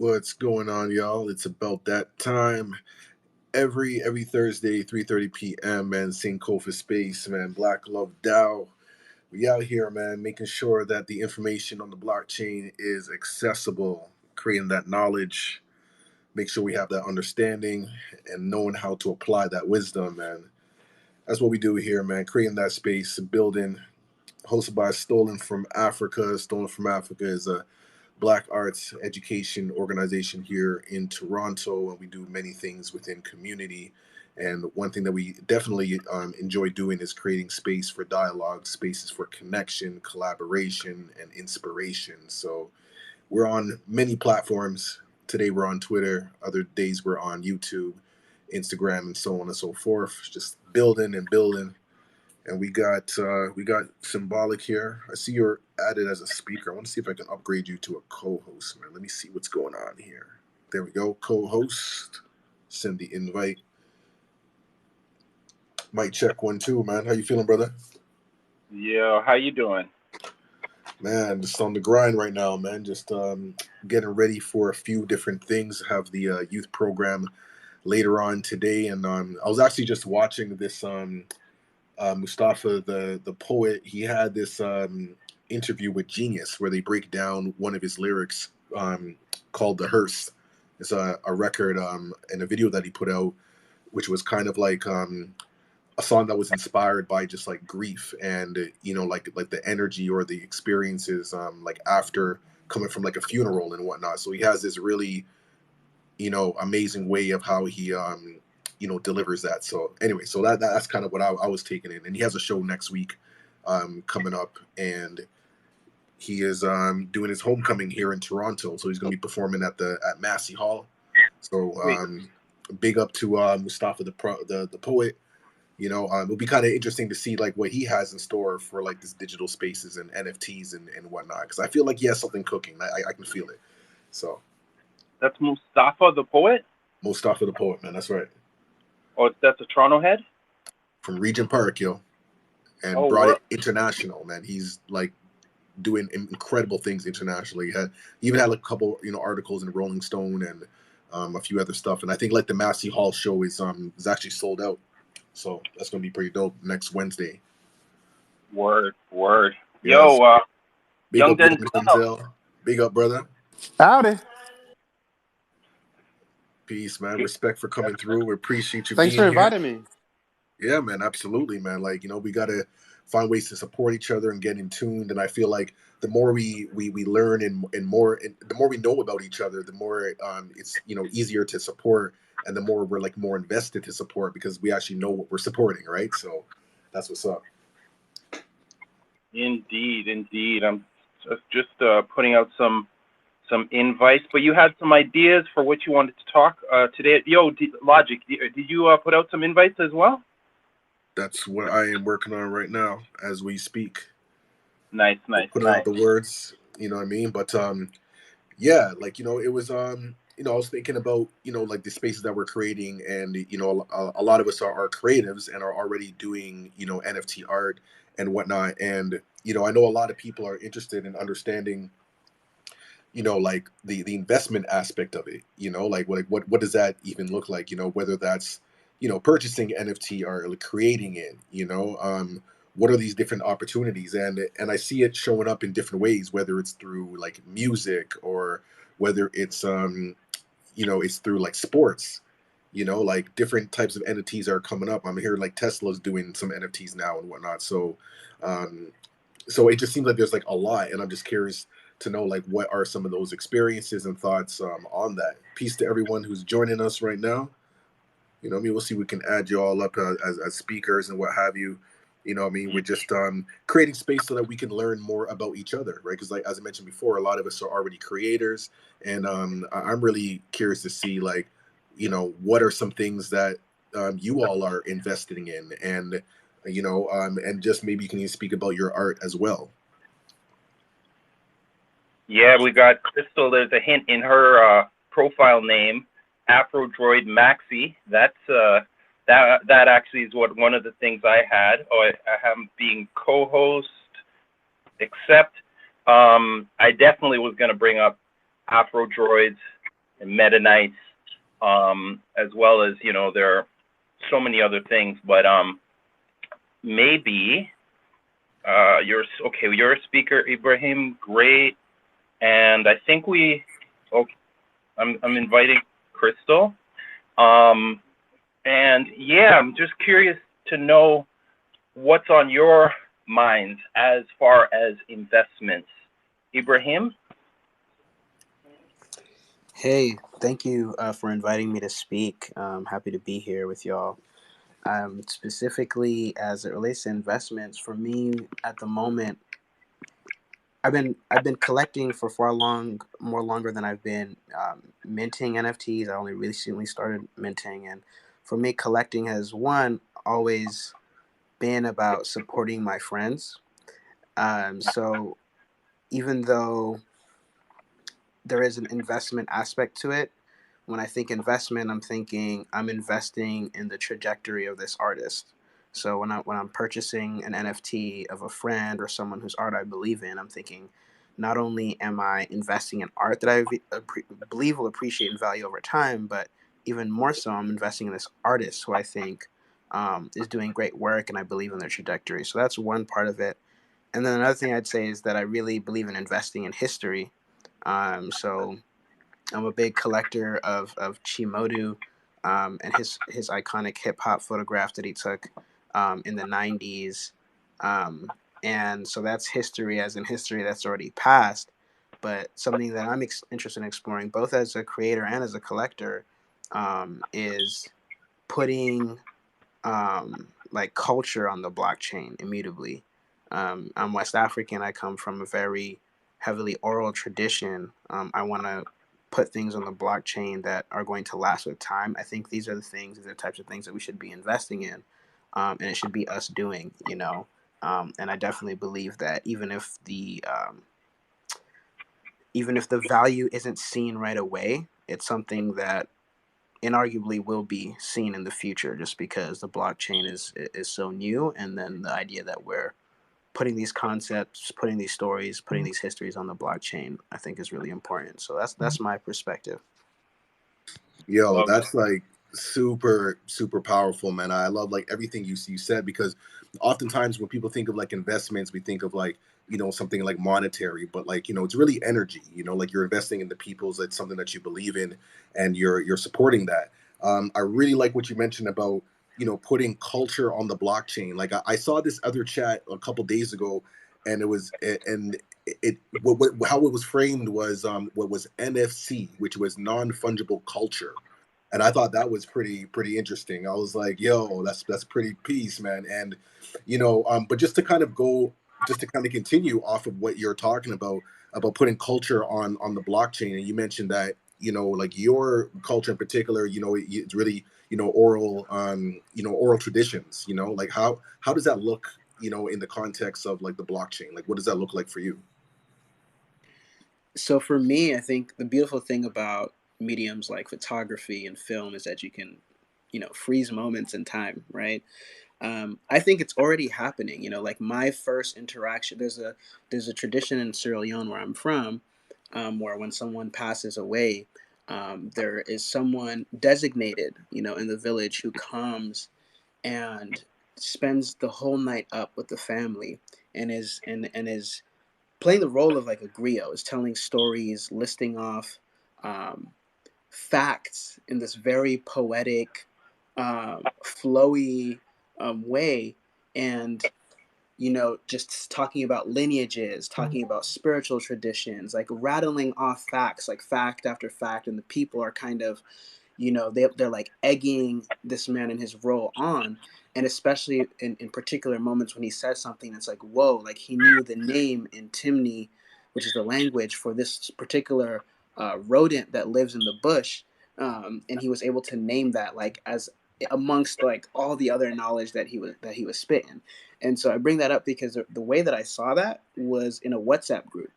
What's going on, y'all? It's about that time. Every Thursday, 3:30 p.m. Man, SANKOFA space, man. Black Love Dow. We out here, man, making sure that the information on the blockchain is accessible, creating that knowledge, make sure we have that understanding, and knowing how to apply that wisdom, man. That's what we do here, man. Creating that space, building. Hosted by Stolen from Africa. Stolen from Africa is a Black arts education organization here in Toronto, and we do many things within community. And one thing that we definitely enjoy doing is creating space for dialogue, spaces for connection, collaboration, and inspiration. So we're on many platforms. Today we're on Twitter. Other days we're on YouTube, Instagram, and so on and so forth. Just building and building. And we got Symbolic here. I see you're added as a speaker. I want to see if I can upgrade you to a co-host, man. Let me see what's going on here. There we go, co-host. Send the invite. Mic check 1 2, man. How you feeling, brother? Yo, how you doing? Man, just on the grind right now, man. Just getting ready for a few different things. Have the youth program later on today, and I was actually just watching this Mustafa, the poet. He had this interview with Genius where they break down one of his lyrics called "The Hearse." It's a record and a video that he put out, which was kind of like a song that was inspired by just like grief and like the energy or the experiences like after coming from like a funeral and whatnot. So he has this really amazing way of how he delivers that. So anyway, so that's kind of what I was taking in. And he has a show next week coming up, and he is doing his homecoming here in Toronto. So he's going to be performing at Massey Hall. So big up to Mustafa the poet. It'll be kind of interesting to see like what he has in store for like this digital spaces and NFTs and whatnot, because I feel like he has something cooking. I can feel it. So that's Mustafa the poet. Mustafa the poet, man. That's right. Oh, that's a Toronto head from Regent Park, yo, and brought it international, man. He's like doing incredible things internationally. He even had like a couple articles in Rolling Stone and a few other stuff. And I think like the Massey Hall show is actually sold out. So that's going to be pretty dope next Wednesday. Word. Yes. Yo, big young up, Denzel. Big up, brother. Howdy. Peace, man. Respect for coming through. We appreciate you. Thanks for inviting me. Yeah, man. Absolutely, man. Like, we got to find ways to support each other and get in tuned. And I feel like the more we learn and the more we know about each other, the more it's easier to support. And the more we're like more invested to support because we actually know what we're supporting, right? So that's what's up. Indeed. I'm just putting out some invites, but you had some ideas for what you wanted to talk today. Yo, Logic, did you put out some invites as well? That's what I am working on right now as we speak. Nice. Putting out the words, you know what I mean? But yeah, like it was I was thinking about like the spaces that we're creating, and a lot of us are creatives and are already doing NFT art and whatnot, and I know a lot of people are interested in understanding like the investment aspect of it, like what does that even look like, whether that's purchasing NFT or like creating it, what are these different opportunities, and I see it showing up in different ways, whether it's through like music or whether it's it's through like sports, like different types of NFTs are coming up. I'm here like Tesla's doing some NFTs now and whatnot. So so it just seems like there's like a lot, and I'm just curious to know like what are some of those experiences and thoughts on that. Peace to everyone who's joining us right now. We'll see if we can add you all up as speakers and what have you. We're just creating space so that we can learn more about each other, right? Because like as I mentioned before, a lot of us are already creators, and I'm really curious to see like what are some things that you all are investing in, and and just maybe you can speak about your art as well. Yeah, we got Crystal. There's a hint in her profile name, Afrodroid Maxi. That's that actually is one of the things I had. I have being co-host, except I definitely was going to bring up Afrodroids Mennonites, as well as, there are so many other things. But maybe you're a speaker, Ibrahim. Great. And I think I'm inviting Crystal. And yeah, I'm just curious to know what's on your mind as far as investments. Ibrahim? Hey, thank you for inviting me to speak. I'm happy to be here with y'all. Specifically, as it relates to investments, for me at the moment, I've been collecting for more longer than I've been minting NFTs. I only recently started minting, and for me, collecting has always been about supporting my friends. So even though there is an investment aspect to it, when I think investment, I'm thinking I'm investing in the trajectory of this artist. So when I'm purchasing an NFT of a friend or someone whose art I believe in, I'm thinking not only am I investing in art that believe will appreciate in value over time, but even more so, I'm investing in this artist who I think is doing great work, and I believe in their trajectory. So that's one part of it. And then another thing I'd say is that I really believe in investing in history. So I'm a big collector of Chimodu, and his iconic hip hop photograph that he took in the '90s. Um, and so that's history, as in history that's already passed. But something that I'm interested in exploring, both as a creator and as a collector, is putting like culture on the blockchain immutably. I'm West African. I come from a very heavily oral tradition. I want to put things on the blockchain that are going to last with time. I think these are the types of things that we should be investing in, and it should be us doing. And I definitely believe that even if the value isn't seen right away, it's something that inarguably will be seen in the future, just because the blockchain is so new, and then the idea that we're putting these concepts, putting these stories, putting these histories on the blockchain, I think is really important. So that's my perspective. Yo, Love it. that's like super super powerful, man. I love like everything you said, because oftentimes when people think of like investments, we think of like something like monetary, but like it's really energy. Like you're investing in the people's. It's something that you believe in, and you're supporting that. I really like what you mentioned about putting culture on the blockchain. Like I saw this other chat a couple days ago, and how it was framed was what was NFC, which was non fungible culture, and I thought that was pretty interesting. I was like, yo, that's pretty peace, man. And but just to kind of continue off of what you're talking about putting culture on the blockchain, and you mentioned that like your culture in particular, it's really oral traditions. Like how does that look? In the context of like the blockchain, like what does that look like for you? So for me, I think the beautiful thing about mediums like photography and film is that you can, freeze moments in time, right? I think it's already happening. Like my first interaction. There's a tradition in Sierra Leone where I'm from, where when someone passes away, there is someone designated, in the village who comes and spends the whole night up with the family, and is playing the role of like a griot, is telling stories, listing off um, facts in this very poetic, flowy way, and just talking about lineages, talking about spiritual traditions, like rattling off facts, like fact after fact, and the people are kind of, they're like egging this man in his role on. And especially in particular moments when he says something that's like, whoa, like he knew the name in Timni, which is the language for this particular rodent that lives in the bush. And he was able to name that, like, as amongst like all the other knowledge that he was spitting. And so I bring that up because the way that I saw that was in a WhatsApp group.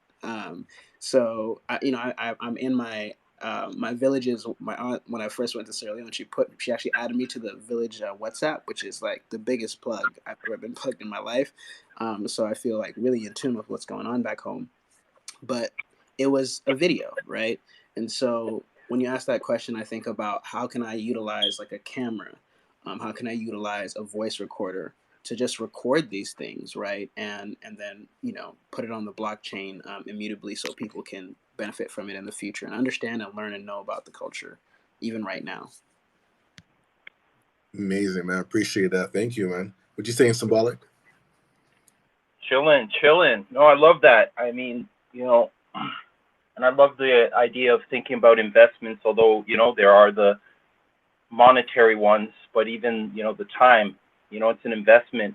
So I'm in my villages. My aunt, when I first went to Sierra Leone, she actually added me to the village WhatsApp, which is like the biggest plug I've ever been plugged in my life. So I feel like really in tune with what's going on back home. But it was a video, right? And so when you ask that question, I think about how can I utilize like a camera, how can I utilize a voice recorder to just record these things, right? And then put it on the blockchain immutably so people can benefit from it in the future and understand and learn and know about the culture, even right now. Amazing, man. Appreciate that. Thank you, man. What you saying, Symbolic? Chilling. No, I love that. I mean, and I love the idea of thinking about investments, although, there are the monetary ones, but even, the time, it's an investment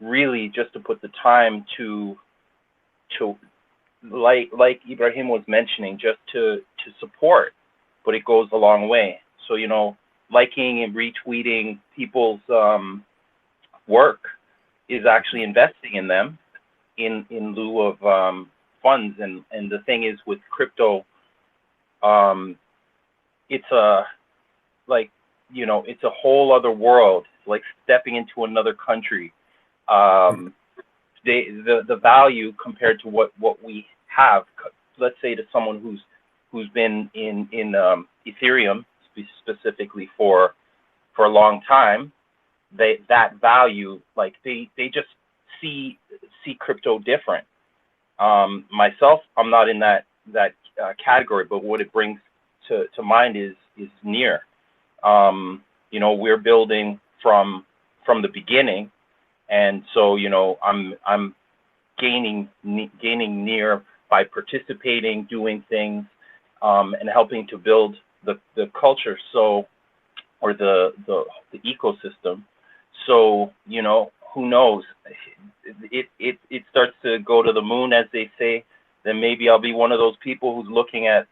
really just to put the time to like Ibrahim was mentioning, just to support, but it goes a long way. So, liking and retweeting people's work is actually investing in them in lieu of funds. And the thing is with crypto, it's a it's a whole other world. It's like stepping into another country. The value compared to what we have, let's say to someone who's been in Ethereum specifically for a long time, that value, like they just see crypto different. Myself, I'm not in that category, but what it brings to mind is near. We're building from the beginning, and so I'm gaining near by participating, doing things, and helping to build the culture, so, or the ecosystem. So who knows? It starts to go to the moon, as they say. Then maybe I'll be one of those people who's looking at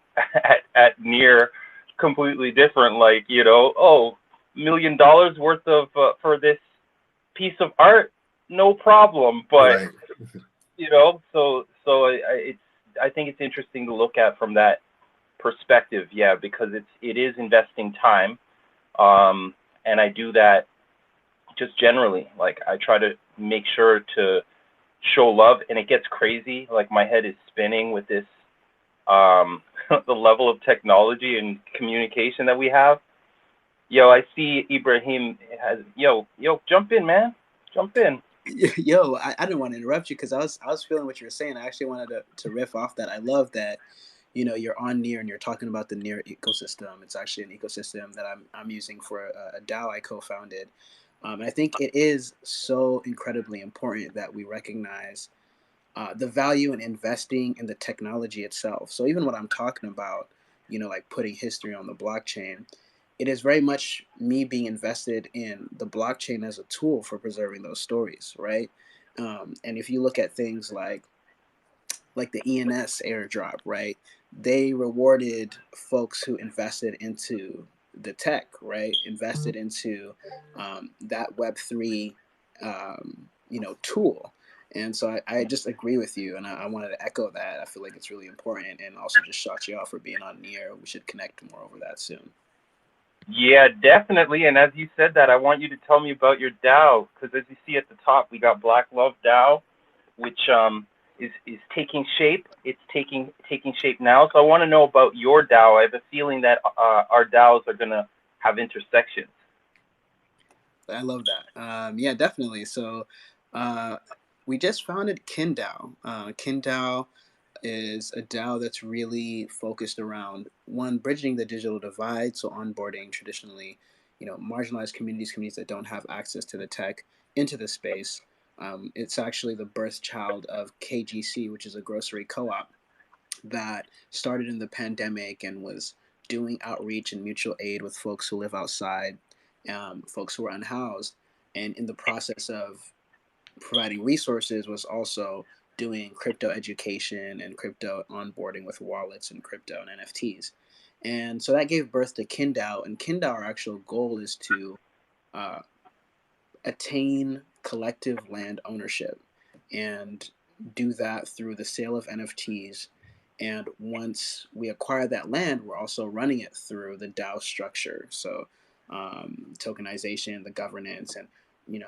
near completely different, like, $1 million worth of for this piece of art, no problem. But Right. I think it's interesting to look at from that perspective, yeah, because it is investing time, and I do that just generally. Like, I try to make sure to show love, and it gets crazy. Like, my head is spinning with this, the level of technology and communication that we have. Yo, I see Ibrahim has, jump in, man. Jump in. Yo, I didn't want to interrupt you because I was feeling what you were saying. I actually wanted to riff off that. I love that, you're on Near and you're talking about the Near ecosystem. It's actually an ecosystem that I'm using for a DAO I co-founded. And I think it is so incredibly important that we recognize the value in investing in the technology itself. So even what I'm talking about, like putting history on the blockchain, it is very much me being invested in the blockchain as a tool for preserving those stories, right? And if you look at things like the ENS airdrop, right? They rewarded folks who invested into the tech, right? Invested into that Web3, tool. And so I just agree with you, and I wanted to echo that. I feel like it's really important, and also just shout you out for being on Near. We should connect more over that soon. Yeah, definitely. And as you said that, I want you to tell me about your DAO, because as you see at the top, we got Black Love DAO, which is taking shape. It's taking shape now. So I want to know about your DAO. I have a feeling that our DAOs are gonna have intersections. I love that. Yeah, definitely. So we just founded KinDAO. KinDAO is a DAO that's really focused around one, bridging the digital divide, so onboarding traditionally, marginalized communities that don't have access to the tech into the space. It's actually the birth child of KGC, which is a grocery co-op that started in the pandemic and was doing outreach and mutual aid with folks who live outside, folks who are unhoused, and in the process of providing resources was also doing crypto education and crypto onboarding with wallets and crypto and NFTs. And so that gave birth to KinDAO. And KinDAO, our actual goal is to uh, attain collective land ownership and do that through the sale of NFTs. And once we acquire that land, we're also running it through the DAO structure. So tokenization, the governance, and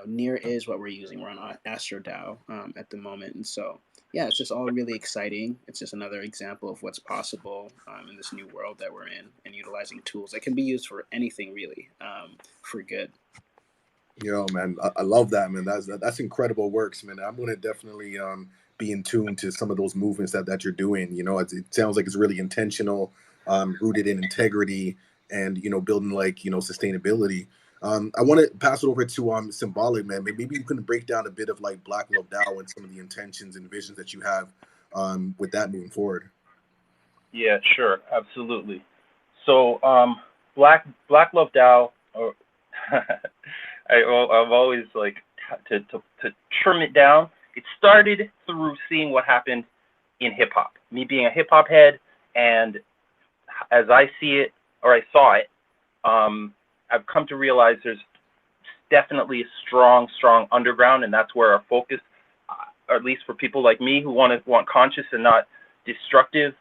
Near is what we're using. We're on Astro DAO at the moment, and so yeah, it's just all really exciting. It's just another example of what's possible in this new world that we're in, and utilizing tools that can be used for anything really, for good. Man, I love that, man. That's incredible works, man. I'm gonna definitely be in tune to some of those movements that you're doing. It sounds like it's really intentional, rooted in integrity, and building like sustainability. I want to pass it over to Symbolic, man. Maybe you can break down a bit of like Black Love DAO and some of the intentions and visions that you have with that moving forward. Yeah, sure, absolutely. So, Black Love DAO, or I've always like to trim it down. It started through seeing what happened in hip hop. Me being a hip hop head, and as I see it, or I saw it, I've come to realize there's definitely a strong underground, and that's where our focus, or at least for people like me who want conscious and not destructive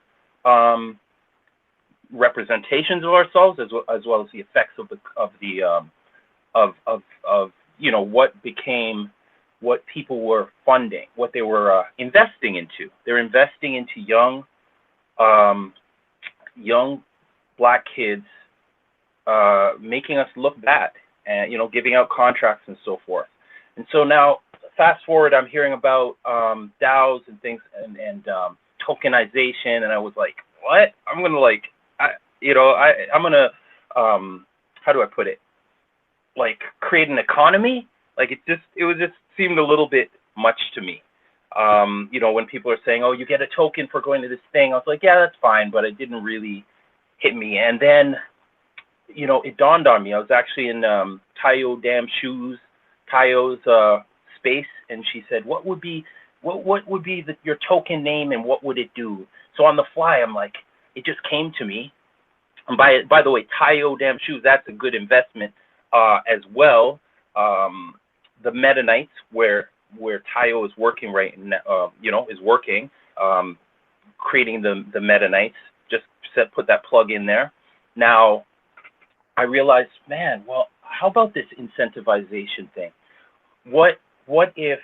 representations of ourselves, as well as the effects of what became, what people were funding, what they were investing into. They're investing into young Black kids, making us look bad, and giving out contracts and so forth. And so now, fast forward, I'm hearing about DAOs and things, and tokenization, and I was like, what? I'm gonna I'm gonna how do I put it? Like, create an economy? Like, it just seemed a little bit much to me. When people are saying, oh, you get a token for going to this thing, I was like, yeah, that's fine, but it didn't really hit me. And then, it dawned on me. I was actually in Tayo Tayo's space, and she said, what would be your token name, and what would it do? So on the fly, I'm like, it just came to me. And by the way, Tayo that's a good investment as well. The Meta-Knights, where Tayo is working right now, creating the Meta-Knights. Just put that plug in there. Now, I realized, man, well, how about this incentivization thing? What if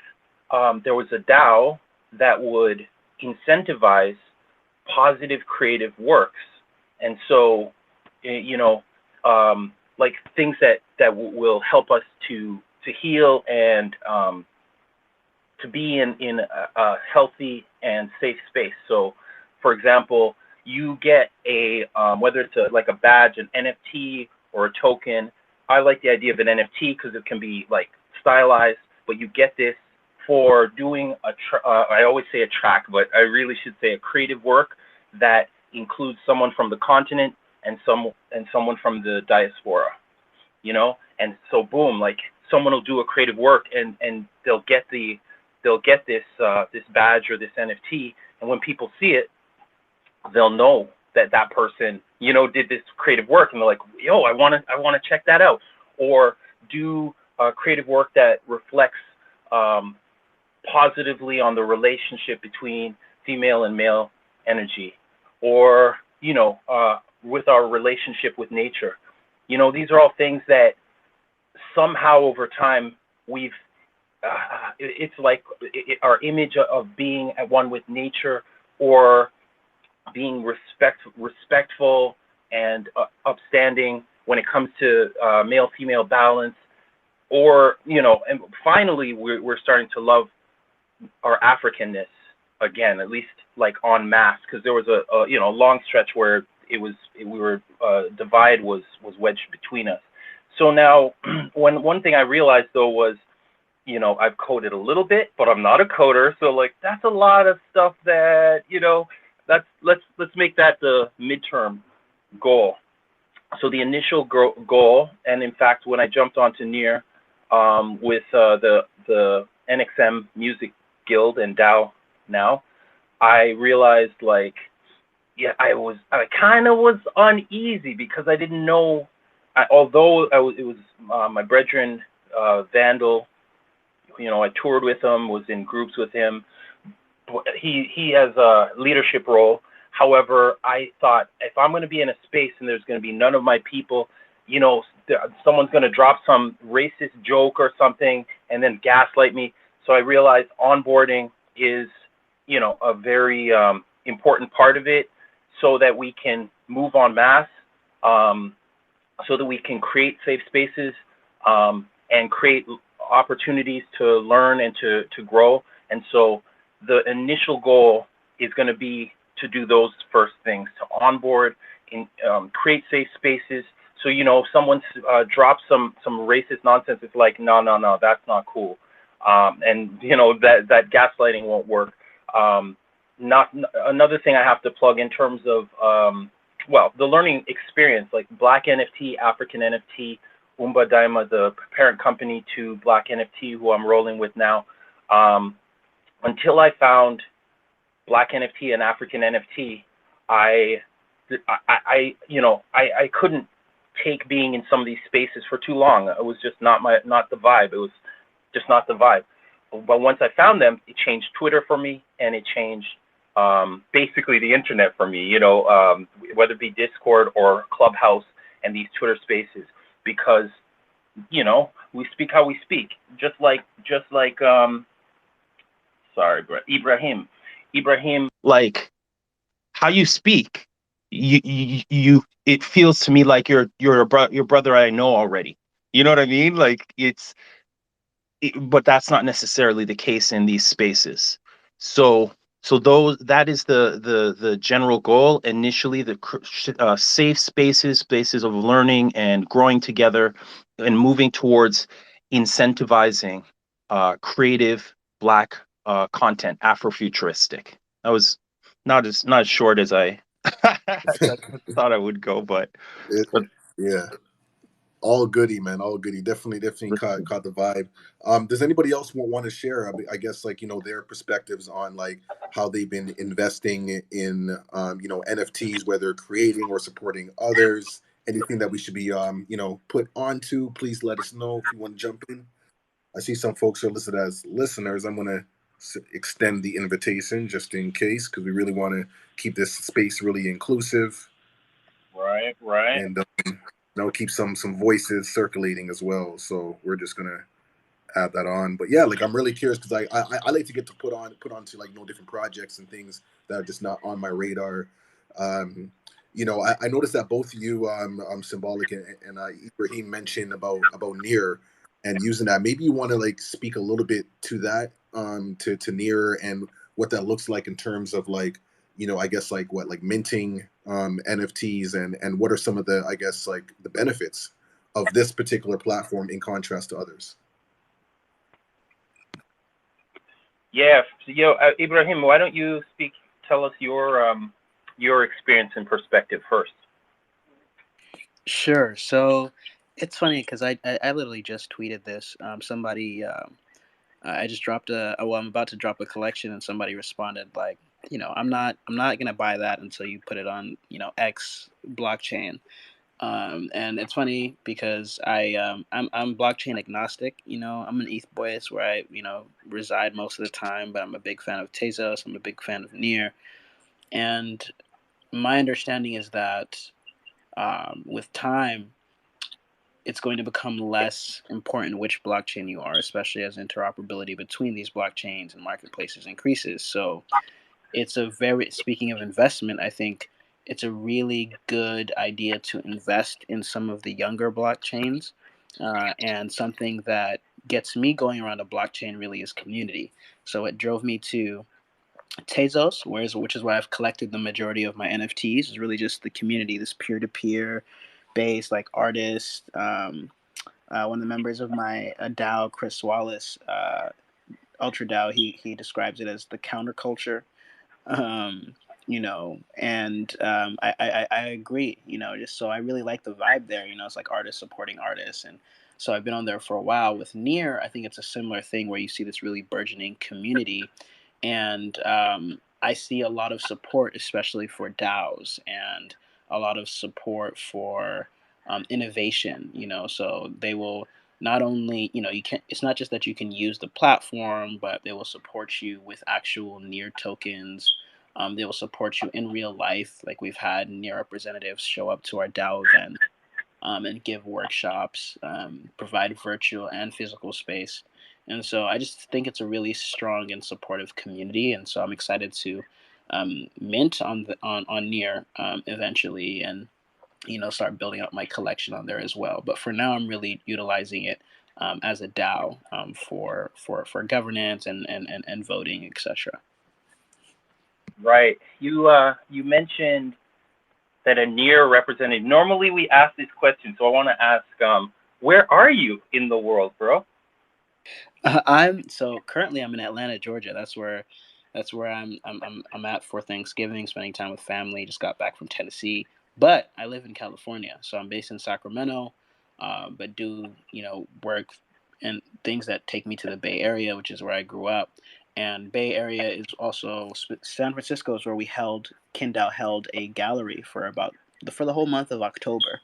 there was a DAO that would incentivize positive creative works? And so, like things that will help us to heal and to be in a healthy and safe space. So, for example, you get a whether it's like a badge, an NFT, or a token. I like the idea of an NFT because it can be like stylized, but you get this for doing I always say a track, but I really should say a creative work that includes someone from the continent and someone from the diaspora, and so boom, like someone will do a creative work, and they'll get this badge or this NFT, and when people see it, they'll know that person did this creative work, and they're like, yo, I want to check that out, or do creative work that reflects positively on the relationship between female and male energy, or with our relationship with nature. These are all things that somehow over time we've it's like our image of being at one with nature, or being respectful and upstanding when it comes to male-female balance, or and finally we're starting to love our Africanness again, at least like en masse, because there was a long stretch where divide was wedged between us. So now, one thing I realized though was, I've coded a little bit, but I'm not a coder, so like that's a lot of stuff that let's make that the midterm goal. So the initial goal, and in fact, when I jumped onto NEAR with the NXM Music Guild and DAO now, I realized like, yeah, I kind of was uneasy because I didn't know. It was my brethren, Vandal. I toured with him, was in groups with him. He has a leadership role. However, I thought if I'm going to be in a space and there's going to be none of my people, someone's going to drop some racist joke or something and then gaslight me. So I realized onboarding is a very important part of it, so that we can move en masse, um, so that we can create safe spaces, and create opportunities to learn and to grow. And so the initial goal is going to be to do those first things, to onboard and create safe spaces. So, if someone drops some racist nonsense, it's like, no, no, no, that's not cool. And that gaslighting won't work. Not Another thing I have to plug in terms of the learning experience, like Black NFT, African NFT, Umba Daima, the parent company to Black NFT, who I'm rolling with now. Until I found Black NFT and African NFT, I couldn't take being in some of these spaces for too long. It was just not the vibe. It was just not the vibe. But once I found them, it changed Twitter for me, and it changed basically the internet for me. Whether it be Discord or Clubhouse and these Twitter spaces, because we speak how we speak, just like sorry, Ibrahim, like how you speak. It feels to me like you're your brother I know already. You know what I mean? Like but that's not necessarily the case in these spaces. So that is the general goal initially, the safe spaces of learning and growing together, and moving towards incentivizing creative Black content, Afrofuturistic. That was not as short as I thought I would go, but Yeah. All goody, man. All goody. Definitely caught the vibe. Does anybody else want to share? I guess like their perspectives on like how they've been investing in NFTs, whether creating or supporting others. Anything that we should be put onto? Please let us know if you want to jump in. I see some folks are listed as listeners. I'm gonna extend the invitation just in case, because we really want to keep this space really inclusive right. and keep some voices circulating as well. So we're just gonna add that on. But yeah, like I'm really curious because I like to get to put onto like different projects and things that are just not on my radar. I noticed that both of you, Symbolic and Ibrahim mentioned about Near and using that. Maybe you want to like speak a little bit to that, to Near and what that looks like in terms of like I guess like what like minting NFTs and what are some of the I guess like the benefits of this particular platform in contrast to others. Yeah. So, Ibrahim, why don't you tell us your experience and perspective first. Sure. So it's funny because I literally just tweeted this. Somebody I just dropped I'm about to drop a collection, and somebody responded like, I'm not gonna buy that until you put it on X blockchain. And it's funny because I'm blockchain agnostic. I'm an ETH boy. It's where I reside most of the time. But I'm a big fan of Tezos. I'm a big fan of Near, and my understanding is that with time, it's going to become less important which blockchain you are, especially as interoperability between these blockchains and marketplaces increases. So speaking of investment, I think it's a really good idea to invest in some of the younger blockchains. And something that gets me going around a blockchain really is community. So it drove me to Tezos, which is where I've collected the majority of my NFTs. Is really just the community, this peer-to-peer based like artists. One of the members of my DAO, Chris Wallace, Ultra DAO, he describes it as the counterculture. And I agree. Just so I really like the vibe there. It's like artists supporting artists, and so I've been on there for a while. With Near, I think it's a similar thing where you see this really burgeoning community, and I see a lot of support, especially for DAOs, and a lot of support for innovation. So they will not only you can. It's not just that you can use the platform, but they will support you with actual Near tokens. They will support you in real life. Like we've had Near representatives show up to our DAO event and give workshops, provide virtual and physical space. And so I just think it's a really strong and supportive community. And so I'm excited to mint on Near eventually, and start building up my collection on there as well. But for now, I'm really utilizing it as a DAO for governance and voting, etc. Right. You mentioned that a near representative. Normally we ask this question, so I want to ask, where are you in the world, bro? Currently I'm in Atlanta, Georgia. That's where I'm at for Thanksgiving, spending time with family. Just got back from Tennessee, but I live in California, so I'm based in Sacramento, but do work and things that take me to the Bay Area, which is where I grew up. And Bay Area is also San Francisco is where Kindle held a gallery for the whole month of October,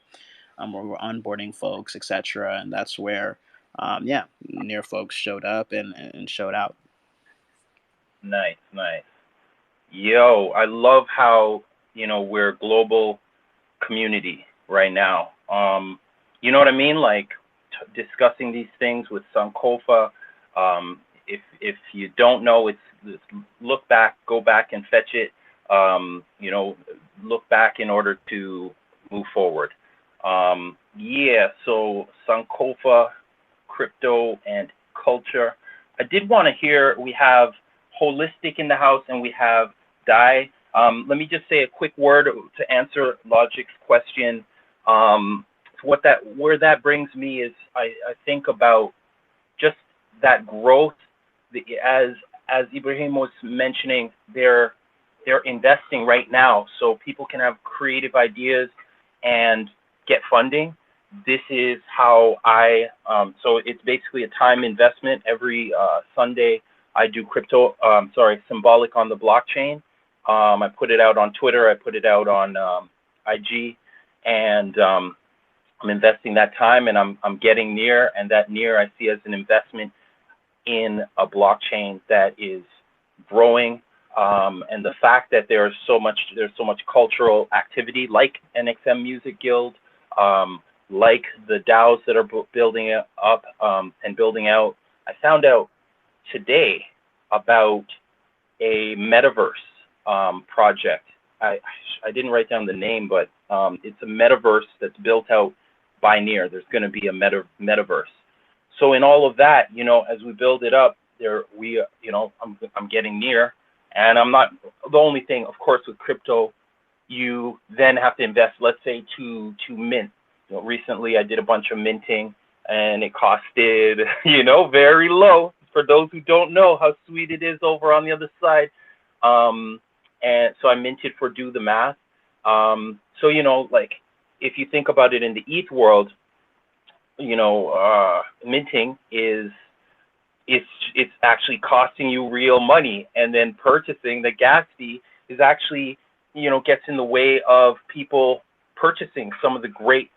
where we're onboarding folks, etc. And that's where, yeah, Near folks showed up and showed out. Nice, nice. Yo, I love how, we're a global community right now. You know what I mean? Like discussing these things with SANKOFA. If you don't know, it's go back and fetch it. Look back in order to move forward. Yeah, so SANKOFA, crypto and culture. I did want to hear, we have Holistic in the house and we have Dai. Let me just say a quick word to answer Logic's question. Where that brings me is I think about just that growth. As Ibrahim was mentioning, they're investing right now, so people can have creative ideas and get funding. This is how so it's basically a time investment. Every Sunday I do symbolic on the blockchain. I put it out on Twitter, I put it out on IG, and I'm investing that time, and I'm getting near, and that near I see as an investment in a blockchain that is growing. And the fact that there's so much cultural activity, like NXM Music Guild, like the DAOs that are building up and building out. I found out today about a metaverse project. I didn't write down the name, but it's a metaverse that's built out by Near. There's going to be a metaverse. So in all of that, as we build it up, I'm getting near, and I'm not the only thing. Of course, with crypto, you then have to invest, let's say, to mint. Recently, I did a bunch of minting, and it costed, very low. For those who don't know how sweet it is over on the other side, and so I minted for do the math. So like if you think about it in the ETH world, minting it's actually costing you real money, and then purchasing the gas fee is actually gets in the way of people purchasing some of the great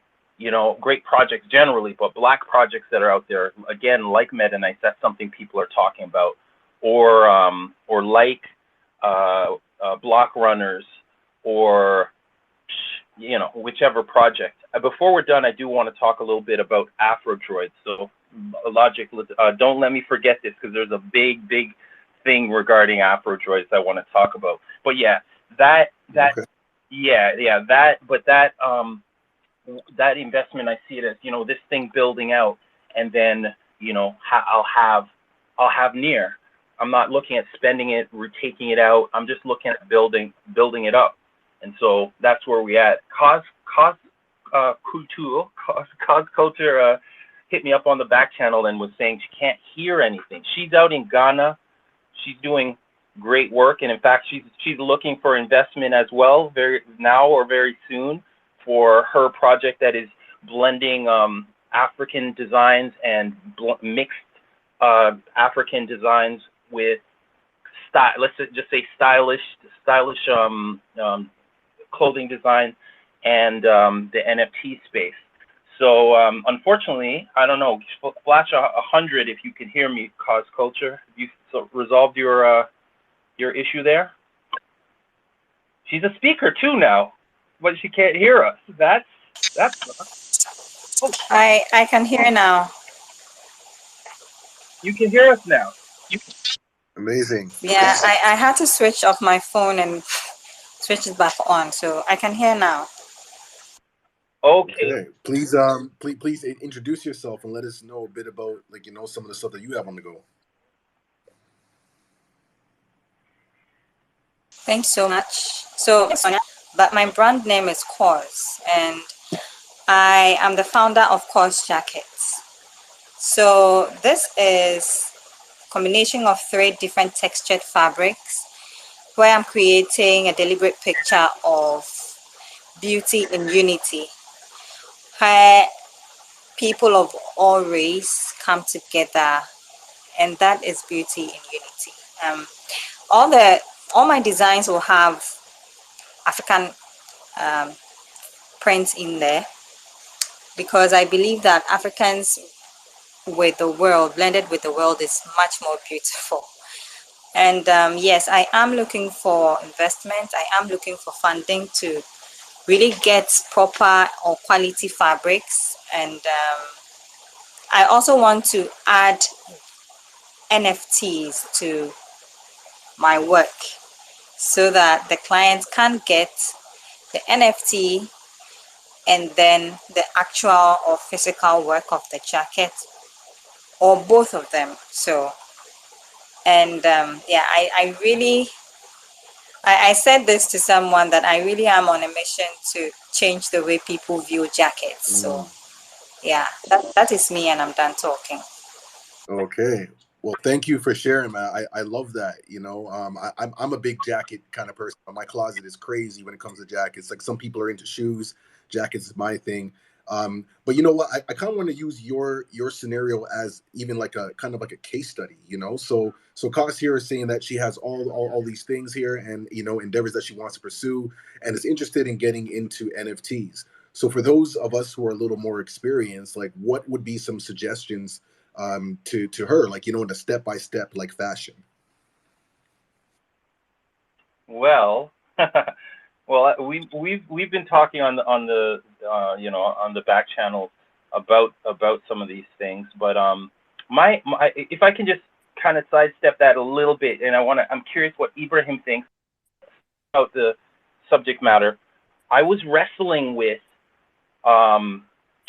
projects generally, but black projects that are out there, again, like Meta Knights. That's something people are talking about, or like block runners, or whichever project. Before we're done, I do want to talk a little bit about Afrodroid. So Logic, don't let me forget this, because there's a big thing regarding Afrodroids I want to talk about. But yeah, that okay. That investment, I see it as this thing building out, and then I'll have Near. I'm not looking at spending it or taking it out. I'm just looking at building it up. And so that's where we at. Cause Culture hit me up on the back channel and was saying she can't hear anything. She's out in Ghana. She's doing great work, and in fact, she's looking for investment as well, very soon, for her project that is blending African designs and mixed African designs with let's just say stylish clothing design and the NFT space. So unfortunately, I don't know. Flash 100 if you can hear me, Cause Culture. Have you resolved your issue there? She's a speaker too now, but she can't hear us. That's. Oh. I can hear now. You can hear us now. Amazing. Yeah, I had to switch off my phone and switch it back on, so I can hear now. Okay. Okay. Please introduce yourself and let us know a bit about, like, some of the stuff that you have on the go. Thanks so much. So, but my brand name is Kors, and I am the founder of Kors Jackets. So this is a combination of 3 different textured fabrics where I'm creating a deliberate picture of beauty in unity, where people of all race come together, and that is beauty in unity. All the all my designs will have African um, prints in there because I believe that Africans with the world, blended with the world, is much more beautiful. And yes, I am looking for investment. I am looking for funding to really get proper or quality fabrics. And I also want to add NFTs to my work so that the client can get the NFT and then the actual or physical work of the jacket, or both of them. So, and yeah, I really, I said this to someone that I really am on a mission to change the way people view jackets. So yeah, that is me, and I'm done talking. Okay. Well, thank you for sharing, man. I love that. I'm a big jacket kind of person. My closet is crazy when it comes to jackets. Like, some people are into shoes. Jackets is my thing. But you know what? I kind of want to use your scenario as even like a kind of like a case study. So Kos here is saying that she has all these things here, and endeavors that she wants to pursue, and is interested in getting into NFTs. So for those of us who are a little more experienced, like, what would be some suggestions to her, like, in a step by step like fashion? Well, well, we've been talking on the back channel about some of these things, but my if I can just kind of sidestep that a little bit, and I'm curious what Ibrahim thinks about the subject matter. I was wrestling with um,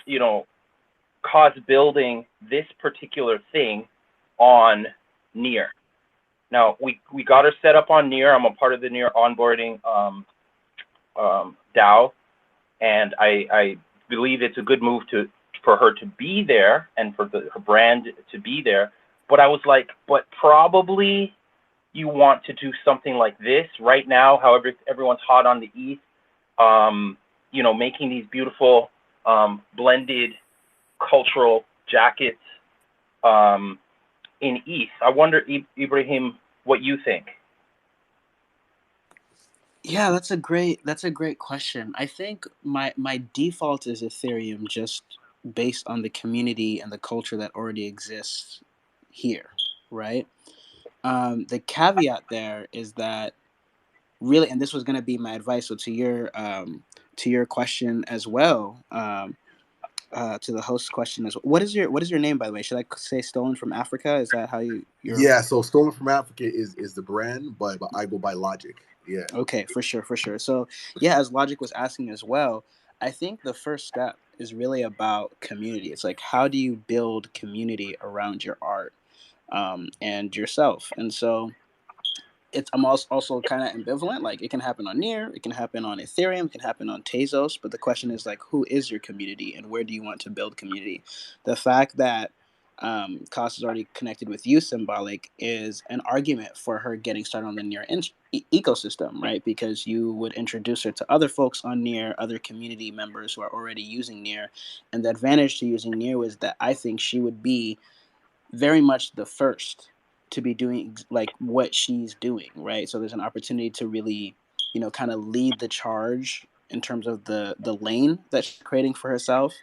you know, cause building this particular thing on Near. Now we got her set up on Near. I'm a part of the Near onboarding DAO, and I believe it's a good move for her to be there and for her brand to be there. But I was like, but probably you want to do something like this right now. However, everyone's hot on the East, making these beautiful blended cultural jackets in East. I wonder, Ibrahim, what you think. Yeah, that's a great question. I think my default is Ethereum, just based on the community and the culture that already exists here, right? The caveat there is that, really, and this was going to be my advice. So to your question as well, to the host's question as well. What is your name, by the way? Should I say Stolen from Africa? Is that how you're? Yeah, so Stolen from Africa is the brand, but I go by Logic. Yeah. Okay, for sure, for sure. So yeah, as Logic was asking as well, I think the first step is really about community. It's like, how do you build community around your art, and yourself? And so I'm also kind of ambivalent. Like, it can happen on Near, it can happen on Ethereum, it can happen on Tezos. But the question is, like, who is your community and where do you want to build community? The fact that Cost is already connected with you, Symbolic, is an argument for her getting started on the Near ecosystem, right? Because you would introduce her to other folks on Near, other community members who are already using Near. And the advantage to using Near was that I think she would be very much the first to be doing like what she's doing, right? So there's an opportunity to really, kind of lead the charge in terms of the lane that she's creating for herself.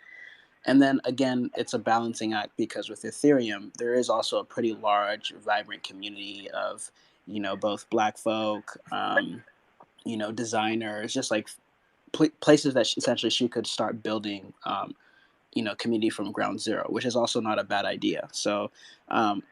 And then again, it's a balancing act because with Ethereum, there is also a pretty large, vibrant community of, both Black folk, designers, just like places that essentially she could start building, community from ground zero, which is also not a bad idea. So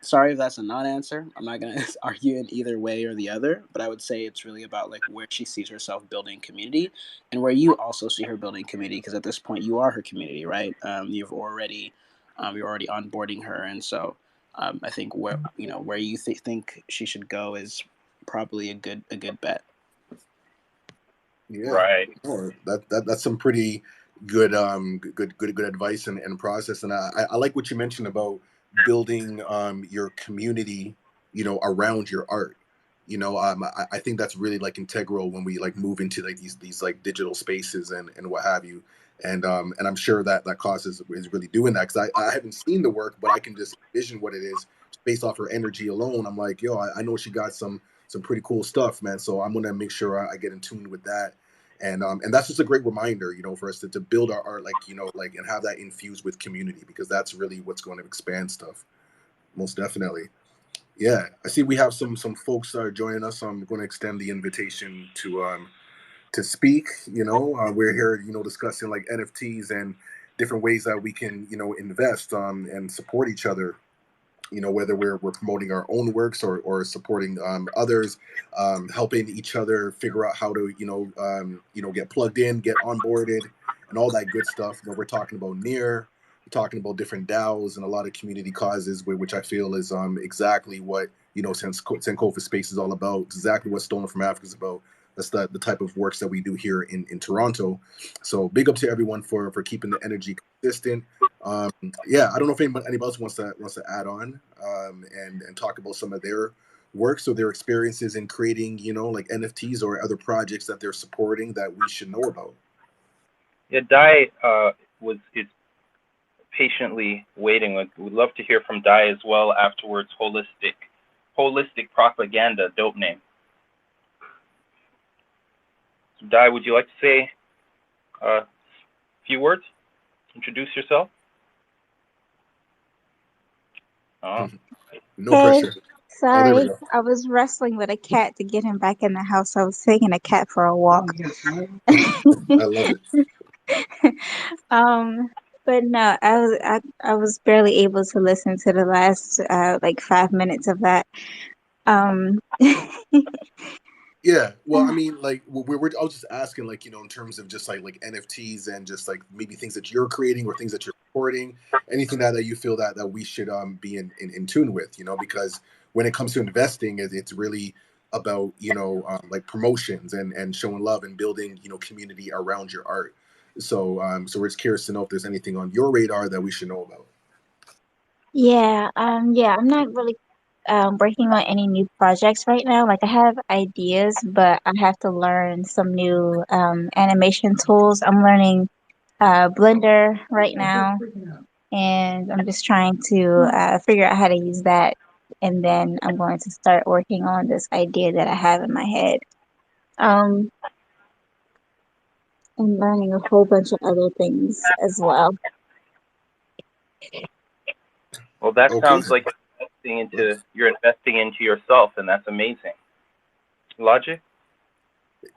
sorry if that's a non-answer. I'm not going to argue in either way or the other, but I would say it's really about like where she sees herself building community and where you also see her building community, because at this point you are her community, right? You're already onboarding her, and so I think where you think she should go is probably a good bet. Yeah, Right. no, that's some pretty good good advice and process. And I like what you mentioned about building your community, around your art. I think that's really like integral when we like move into like these like digital spaces and what have you. And I'm sure that cause is really doing that, because I haven't seen the work, but I can just envision what it is based off her energy alone. I'm like, yo, I know she got some pretty cool stuff, man. So I'm gonna make sure I get in tune with that. And that's just a great reminder, for us to build our art, like and have that infused with community, because that's really what's going to expand stuff. Most definitely. Yeah, I see we have some folks joining us. So I'm going to extend the invitation to speak. We're here, discussing like NFTs and different ways that we can, invest and support each other, whether we're promoting our own works or supporting others, helping each other figure out how to get plugged in, get onboarded, and all that good stuff. We're talking about we're talking about different DAOs and a lot of community causes, which I feel is exactly what SANKOFA space is all about. Exactly what Stolen from Africa is about. That's the type of works that we do here in Toronto. So big up to everyone for keeping the energy consistent. Yeah, I don't know if anybody else wants to add on and talk about some of their works or their experiences in creating, like NFTs or other projects that they're supporting that we should know about. Yeah, Dai is patiently waiting. We'd love to hear from Dai as well afterwards. Holistic propaganda, dope name. So Dai, would you like to say a few words? Introduce yourself. No pressure. Oh, there we Sorry, go. I was wrestling with a cat to get him back in the house. I was taking a cat for a walk. I love it. But no, I was barely able to listen to the last like 5 minutes of that. Yeah, well, I mean, like I was just asking, like, in terms of just like NFTs and just like maybe things that you're creating or things that you're supporting, anything that you feel that we should be in tune with, because when it comes to investing, it's really about like promotions and showing love and building community around your art. So we're just curious to know if there's anything on your radar that we should know about. Yeah, I'm not really working on any new projects right now. Like I have ideas, but I have to learn some new animation tools. I'm learning Blender right now, and I'm just trying to figure out how to use that. And then I'm going to start working on this idea that I have in my head. Um, and learning a whole bunch of other things as well. Well, that Okay. sounds like you're investing into yourself, and that's amazing. Logic?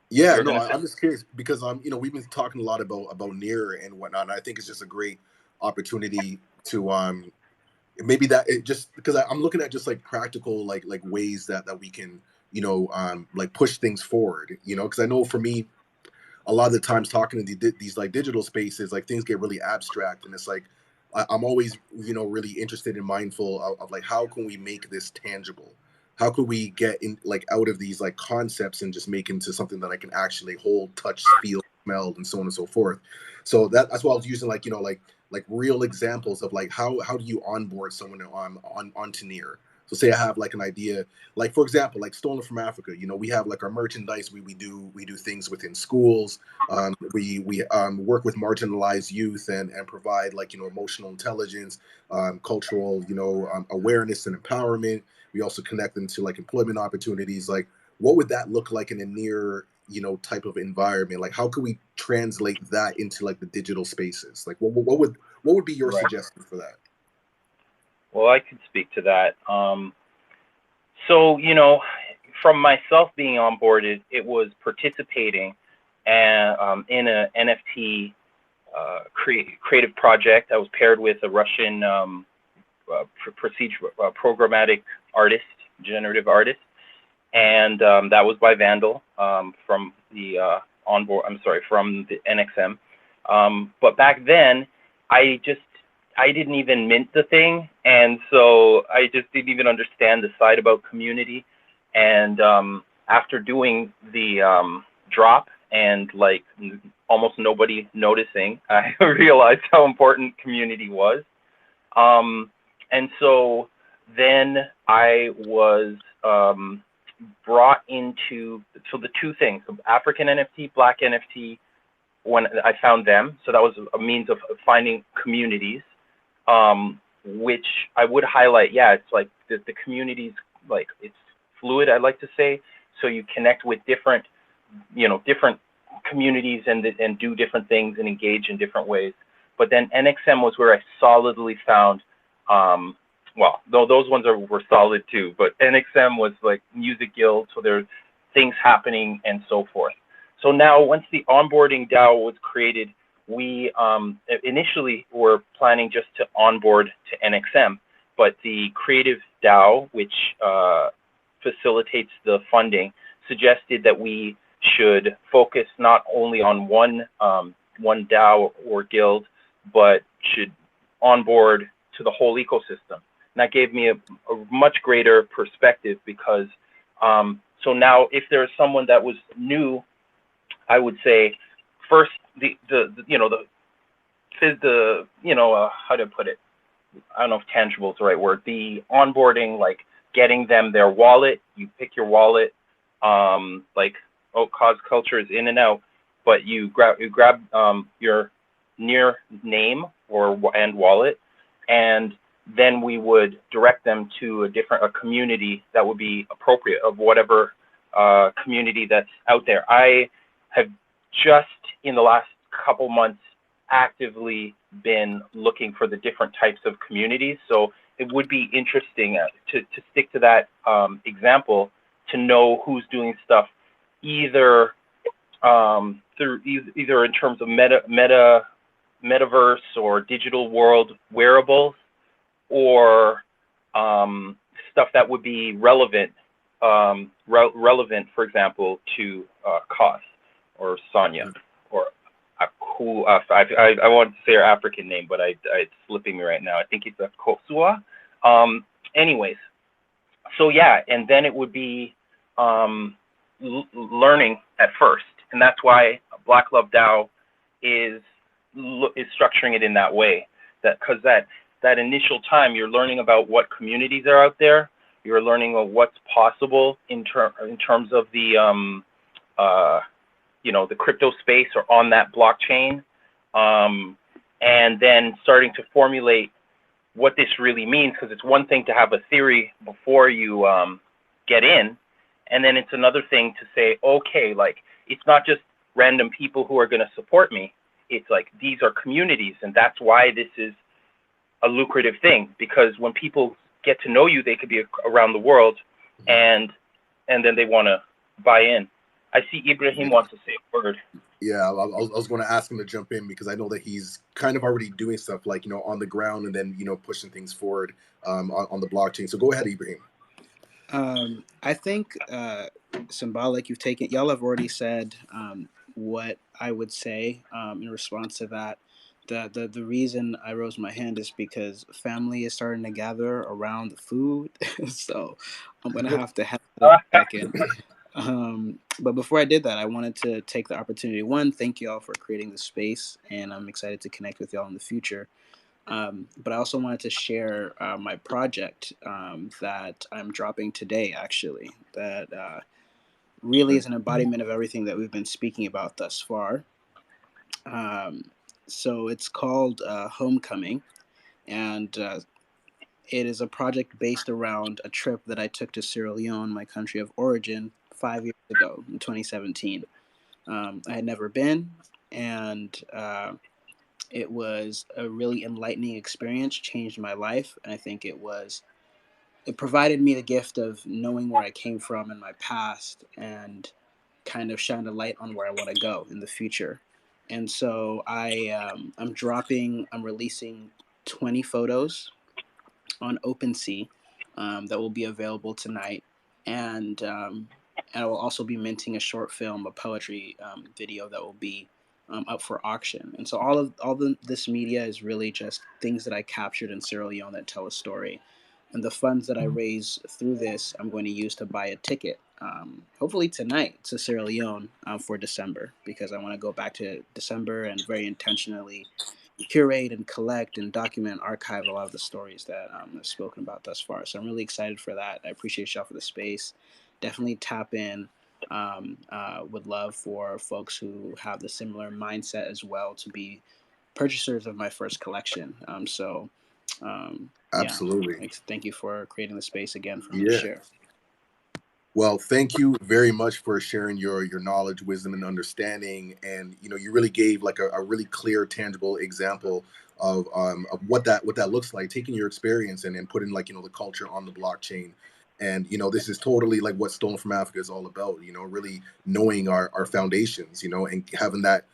Yeah, You're no, gonna say? I'm just curious because we've been talking a lot about near and whatnot. And I think it's just a great opportunity to maybe that it just because I'm looking at just like practical like ways that we can like push things forward. Because I know for me, a lot of the times talking to these like digital spaces, like things get really abstract, and it's like I'm always really interested and mindful of like how can we make this tangible? How could we get in like out of these like concepts and just make into something that I can actually hold, touch, feel, smell, and so on and so forth. So that's why I was using like like real examples of like how do you onboard someone onto near. So say I have like an idea, like for example, like Stolen from Africa. We have like our merchandise. We do things within schools. We work with marginalized youth and provide like emotional intelligence, cultural awareness and empowerment. We also connect them to like employment opportunities. Like, what would that look like in a near type of environment? Like, how could we translate that into like the digital spaces? Like, what would be your Right. suggestion for that? Well, I could speak to that. So, from myself being onboarded, it was participating in a NFT creative project. I was paired with a Russian programmatic artist, generative artist, and that was by Vandal from the from the NXM. But back then, I didn't even mint the thing, and so I just didn't even understand the side about community. And after doing the drop and like almost nobody noticing, I realized how important community was. And so then I was brought into the two things: African NFT, Black NFT. When I found them, so that was a means of finding communities, which I would highlight. Yeah, it's like the communities, like it's fluid, I like to say. So you connect with different communities and do different things and engage in different ways. But then NXM was where I solidly found, well, though those ones were solid too, but NXM was like music guild, so there's things happening and so forth. So now once the onboarding DAO was created, we initially were planning just to onboard to NXM, but the creative DAO, which facilitates the funding, suggested that we should focus not only on one DAO or guild, but should onboard to the whole ecosystem. And that gave me a much greater perspective because so now if there's someone that was new, I would say first how to put it? I don't know if tangible is the right word. The onboarding, like getting them their wallet. You pick your wallet. Like Cause Culture is in and out, but you grab your near name and wallet, and then we would direct them to a community that would be appropriate of whatever community that's out there. I have just in the last couple months actively been looking for the different types of communities. So it would be interesting to stick to that example to know who's doing stuff either through either in terms of metaverse or digital world wearables, or stuff that would be relevant, for example, to Cos or Sonia, or who I want to say her African name, but it's slipping me right now. I think it's a Kosua. Anyways, so yeah, and then it would be learning at first, and that's why Black Love DAO is structuring it in that way. Because that initial time, you're learning about what communities are out there. You're learning of what's possible in terms of the the crypto space or on that blockchain, and then starting to formulate what this really means. Because it's one thing to have a theory before you get in, and then it's another thing to say, okay, like it's not just random people who are going to support me. It's like these are communities, and that's why this is a lucrative thing, because when people get to know you, they could be around the world, and then they want to buy in. I see Ibrahim wants to say a word. Yeah, I was going to ask him to jump in because I know that he's kind of already doing stuff like on the ground and then pushing things forward on the blockchain. So go ahead, Ibrahim. I think Symbolic, y'all have already said what I would say in response to that. The reason I rose my hand is because family is starting to gather around the food, so I'm gonna have to head a second. But before I did that, I wanted to take the opportunity. One, thank y'all for creating the space, and I'm excited to connect with y'all in the future. But I also wanted to share my project that I'm dropping today, actually, that really is an embodiment of everything that we've been speaking about thus far. So it's called Homecoming, and it is a project based around a trip that I took to Sierra Leone, my country of origin, 5 years ago in 2017. I had never been, and it was a really enlightening experience, changed my life, and I think it provided me the gift of knowing where I came from in my past and kind of shined a light on where I want to go in the future. And so I'm releasing 20 photos on OpenSea that will be available tonight, and I will also be minting a short film, a poetry video that will be up for auction. And so this media is really just things that I captured in Sierra Leone that tell a story. And the funds that I raise through this, I'm going to use to buy a ticket, hopefully tonight, to Sierra Leone for December, because I want to go back to December and very intentionally curate and collect and document and archive a lot of the stories that I've spoken about thus far. So I'm really excited for that. I appreciate y'all for the space. Definitely tap in. Would love for folks who have the similar mindset as well to be purchasers of my first collection. Yeah, Absolutely. thank you for creating the space again for me to Yeah. share. Well, thank you very much for sharing your knowledge, wisdom, and understanding. And you really gave like a really clear, tangible example of what that looks like, taking your experience and putting like the culture on the blockchain. And this is totally like what Stolen from Africa is all about. Really knowing our foundations. And having that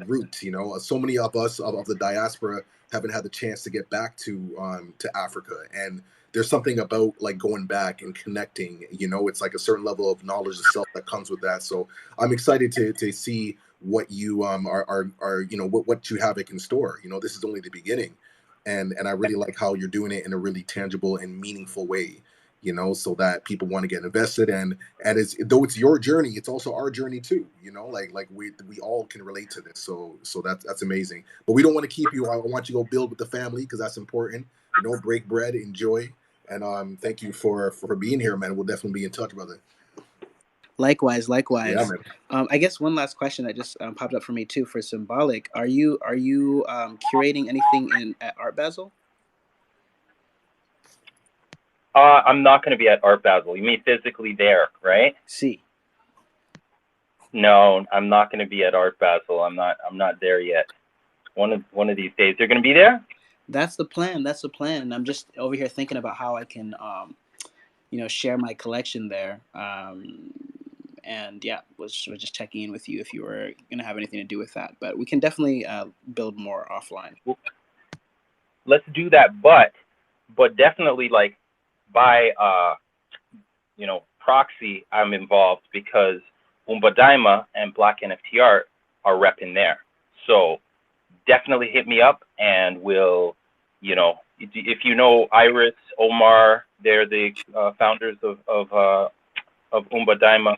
root. So many of us of the diaspora haven't had the chance to get back to Africa, and there's something about like going back and connecting. It's like a certain level of knowledge of self that comes with that. So I'm excited to see what you are what you have in store. This is only the beginning, and I really like how you're doing it in a really tangible and meaningful way. So that people want to get invested, and it's, though it's your journey, it's also our journey too. Like we all can relate to this. So that's amazing. But we don't want to keep you. I want you to go build with the family, because that's important. Break bread, enjoy, and thank you for being here, man. We'll definitely be in touch, brother. Likewise, Yeah, likewise. man. I guess one last question that just popped up for me too for Symbolic. Are you curating anything in at Art Basel? I'm not going to be at Art Basel. You mean physically there, right? See. No, I'm not going to be at Art Basel. I'm not there yet. One of these days, you're going to be there. That's the plan. That's the plan. And I'm just over here thinking about how I can, share my collection there. And yeah, was just checking in with you if you were gonna have anything to do with that. But we can definitely build more offline. Let's do that, but definitely like by proxy, I'm involved because Umbadaima and Black NFT Art are repping there. So definitely hit me up, and we'll, if you know Iris, Omar, they're the founders of Umbadaima.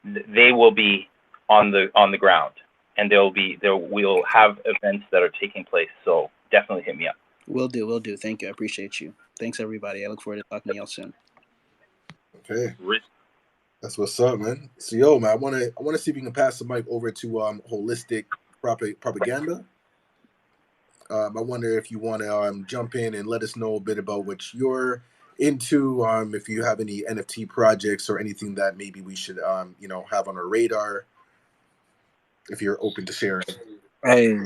They will be on the ground, and we'll have events that are taking place. So definitely hit me up. Will do. Thank you. I appreciate you. Thanks everybody. I look forward to talking to y'all soon. Okay. That's what's up, man. So yo, man, I wanna see if you can pass the mic over to Holistic Propaganda. I wonder if you want to jump in and let us know a bit about what you're into. If you have any NFT projects or anything that maybe we should have on our radar. If you're open to sharing. Hey,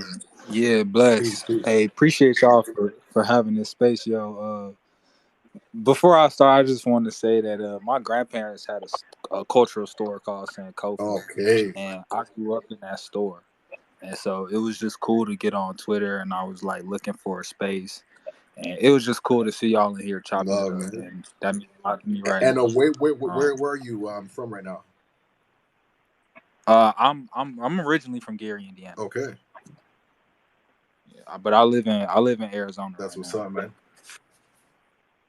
yeah, Please, bless. please. Hey, appreciate y'all for having this space, yo. Before I start, I just wanted to say that my grandparents had a cultural store called SANKOFA, Okay. and I grew up in that store, and so it was just cool to get on Twitter, and I was like looking for a space, and it was just cool to see y'all in here chopping it Love, up, man. and that means a lot to me right And now. where are you from right now? I'm originally from Gary, Indiana. Okay. Yeah, but I live in Arizona That's right what's now. up, man.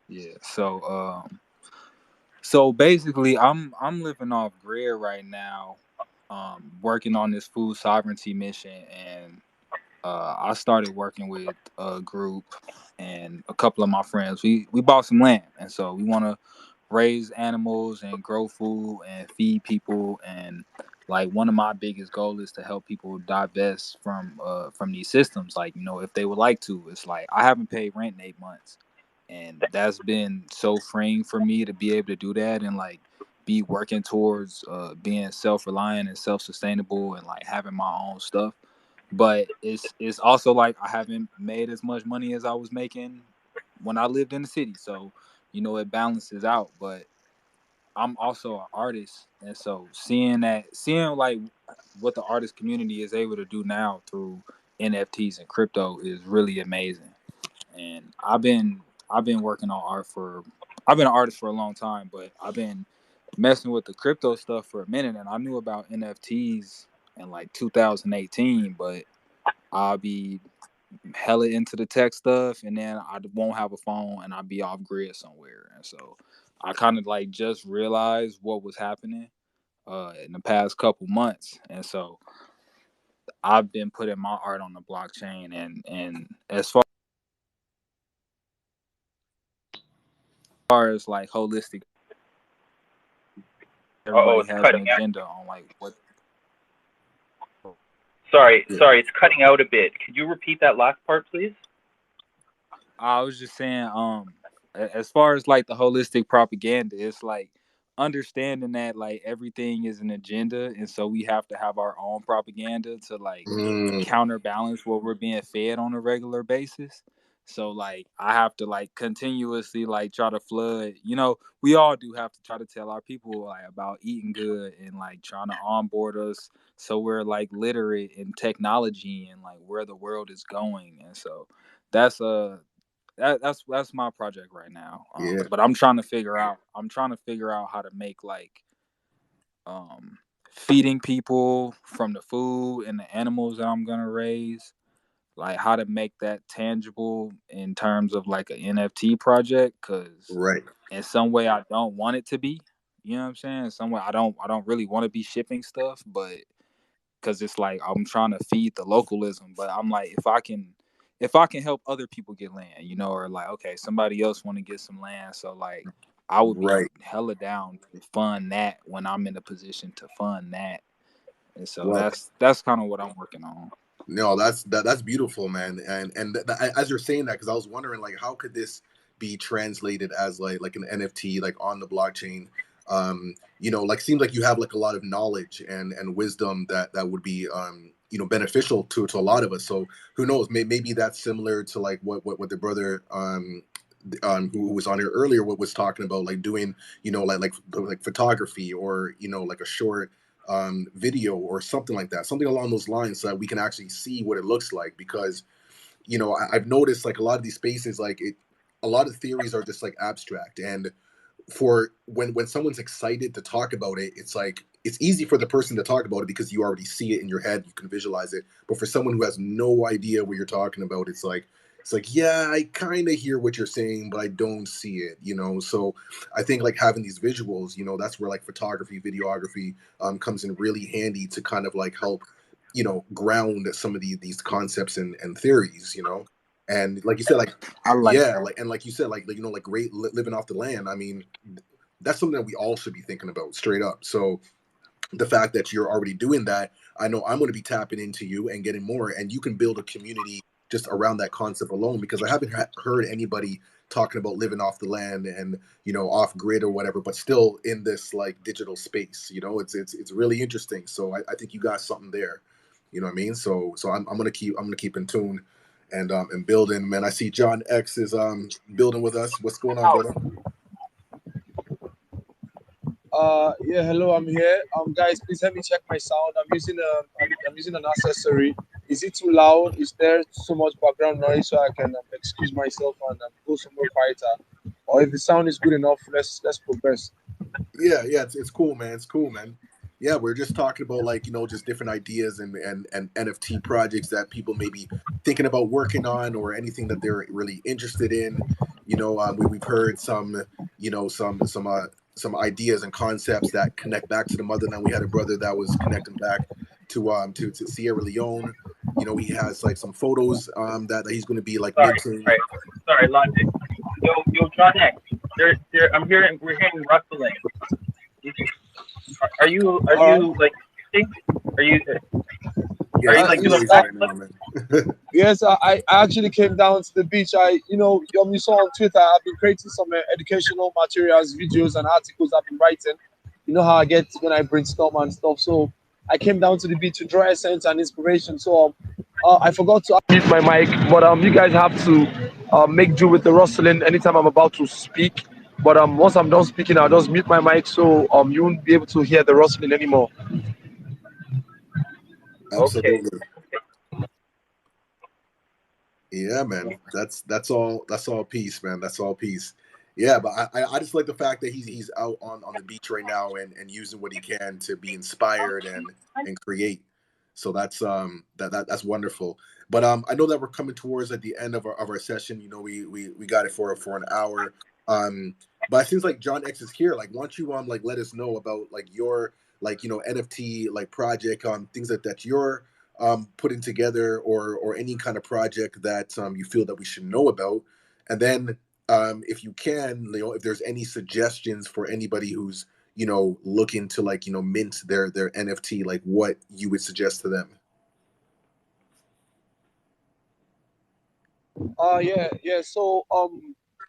Yeah, so basically, I'm living off grid right now, working on this food sovereignty mission, and I started working with a group and a couple of my friends. We bought some land, and so we want to raise animals and grow food and feed people. And like one of my biggest goals is to help people divest from these systems. Like if they would like to, it's like I haven't paid rent in 8 months, and that's been so freeing for me to be able to do that and like be working towards being self-reliant and self-sustainable and like having my own stuff. But it's also like I haven't made as much money as I was making when I lived in the city, so it balances out. But I'm also an artist, and so seeing like what the artist community is able to do now through NFTs and crypto is really amazing. And I've been working on art for I've been an artist for a long time, but I've been messing with the crypto stuff for a minute, and I knew about NFTs in like 2018, but I'll be hella into the tech stuff, and then I won't have a phone, and I'll be off grid somewhere, and so I kind of like just realized what was happening in the past couple months, and so I've been putting my art on the blockchain, and as far as like holistic, Oh, everybody it's has an cutting out. agenda on like what. Sorry, Yeah. sorry, it's cutting out a bit. Could you repeat that last part, please? I was just saying, as far as like the holistic propaganda, it's like understanding that like everything is an agenda, and so we have to have our own propaganda to like Mm, counterbalance what we're being fed on a regular basis. So like I have to like continuously like try to flood. We all do have to try to tell our people like about eating good and like trying to onboard us so we're like literate in technology and like where the world is going. And so that's that's my project right now. yeah. But I'm trying to figure out how to make like um feeding people from the food and the animals that I'm gonna raise, like how to make that tangible in terms of like an NFT project. Because Right. in some way I don't want it to be. You know what I'm saying? In some way I don't really want to be shipping stuff, but because it's like I'm trying to feed the localism. But I'm like, if I can help other people get land, or like okay, somebody else want to get some land, so like I would be Right. hella down to fund that when I'm in a position to fund that. And so Well, that's kind of what I'm working on. no, that's beautiful, man. And as you're saying that, because I was wondering, like, how could this be translated as like an NFT, like on the blockchain? Like seems like you have like a lot of knowledge and wisdom that would be beneficial to a lot of us. So who knows? Maybe that's similar to like what the brother who was on here earlier what was talking about, like doing like photography, or like a short video or something like that, something along those lines, so that we can actually see what it looks like. Because I've noticed like a lot of these spaces, like a lot of theories are just like abstract, and for when someone's excited to talk about it, it's like it's easy for the person to talk about it because you already see it in your head, you can visualize it. But for someone who has no idea what you're talking about, it's like yeah, I kind of hear what you're saying, but I don't see it. So I think like having these visuals, that's where like photography, videography comes in really handy to kind of like help ground some of these concepts and theories. And like you said, like I like yeah, that. like you said, like great living off the land. I mean, that's something that we all should be thinking about straight up. So the fact that you're already doing that, I know I'm going to be tapping into you and getting more, and you can build a community just around that concept alone, because I haven't heard anybody talking about living off the land and off grid or whatever, but still in this like digital space. It's really interesting. So I think you got something there. You know what I mean? So I'm gonna keep in tune and building. Man, I see John X is building with us. What's going on, brother? Yeah, hello, I'm here. Guys, please help me check my sound. I'm using an accessory. Is it too loud? Is there so much background noise so I can excuse myself and go somewhere quieter? Or if the sound is good enough, let's progress. Yeah, it's cool, man. It's cool, man. Yeah, we're just talking about like just different ideas and NFT projects that people may be thinking about working on, or anything that they're really interested in. We've heard some some ideas and concepts that connect back to the motherland. We had a brother that was connecting back to Sierra Leone. He has like some photos that he's going to be like Sorry, minting. sorry, sorry, Logic. Yo, John X. We're hearing rustling. Are All right. you like eating? Are you Yeah, are it's you Uh, like kind of doing yes, noisy uh, right now, backflips? man. yes. I actually came down to the beach. You saw on Twitter. I've been creating some educational materials, videos, and articles I've been writing. You know how I get when I brainstorm and stuff. So I came down to the beach to draw a sense and inspiration. So I forgot to mute my mic, but you guys have to make do with the rustling anytime I'm about to speak. But once I'm done speaking, I'll just mute my mic so you won't be able to hear the rustling anymore. Okay. Absolutely. Yeah, man. That's all peace, man. That's all peace. Yeah, but I just like the fact that he's out on the beach right now and using what he can to be inspired and create. So that's wonderful. But I know that we're coming towards at the end of our session. You know, we got it for an hour. Um but it seems like John X is here. Like, why don't you like let us know about like your like NFT like project things that you're putting together, or any kind of project that you feel that we should know about, and then if you can, if there's any suggestions for anybody who's looking to like mint their NFT, like what you would suggest to them. Yeah. So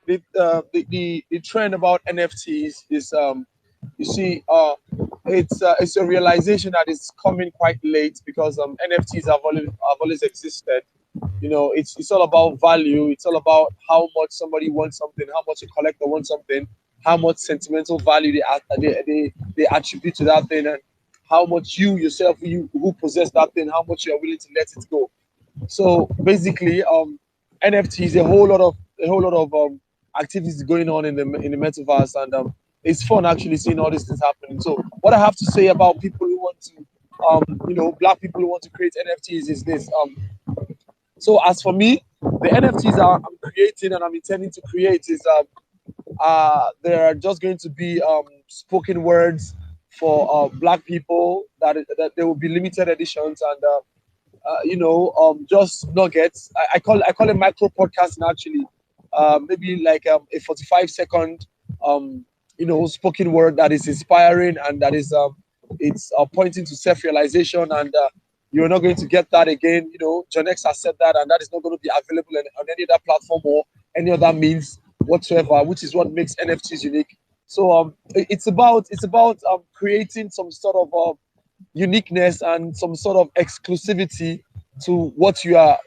the trend about NFTs is you see it's a realization that is coming quite late because NFTs have always existed. It's all about value. It's all about how much somebody wants something, how much a collector wants something, how much sentimental value they attribute to that thing, and how much you yourself, you who possess that thing, how much you are willing to let it go. So basically, NFTs, a whole lot of activities going on in the metaverse, and it's fun actually seeing all these things happening. So what I have to say about people who want to, black people who want to create NFTs is this. So as for me, the NFTs I'm creating and I'm intending to create is there are just going to be spoken words for black people that there will be limited editions, and just nuggets. I call it micro podcasting actually. Maybe like a 45-second, spoken word that is inspiring and that is it's pointing to self-realization, and you're not going to get that again. John X has said that, and that is not going to be available on any other platform or any other means whatsoever, which is what makes NFTs unique. So it's about creating some sort of uniqueness and some sort of exclusivity to what you are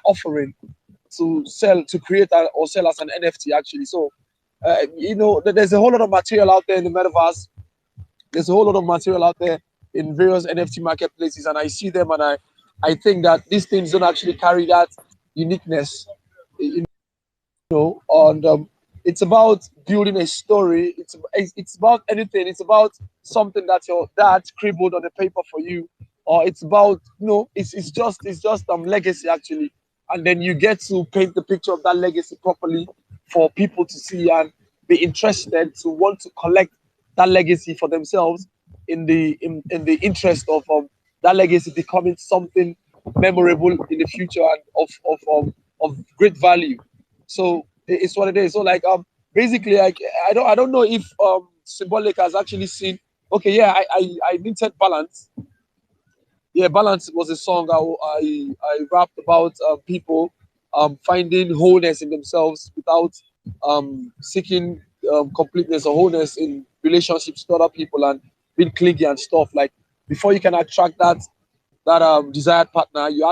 offering to sell, to create or sell as an NFT actually. So there's a whole lot of material out there in the metaverse. There's a whole lot of material out there in various NFT marketplaces, and I see them, and I think that these things don't actually carry that uniqueness. And it's about building a story. It's about anything. It's about something that your dad scribbled on the paper for you, or it's about it's just legacy actually, and then you get to paint the picture of that legacy properly for people to see and be interested to want to collect that legacy for themselves in the interest of that legacy becoming something memorable in the future and of great value. So it's what it is. So like basically like I don't know if Symbolic has actually seen. Okay, yeah, I minted Balance. Yeah, Balance was a song I rapped about people finding wholeness in themselves without seeking completeness or wholeness in relationships with other people and being clingy and stuff. Like before you can attract that desired partner, you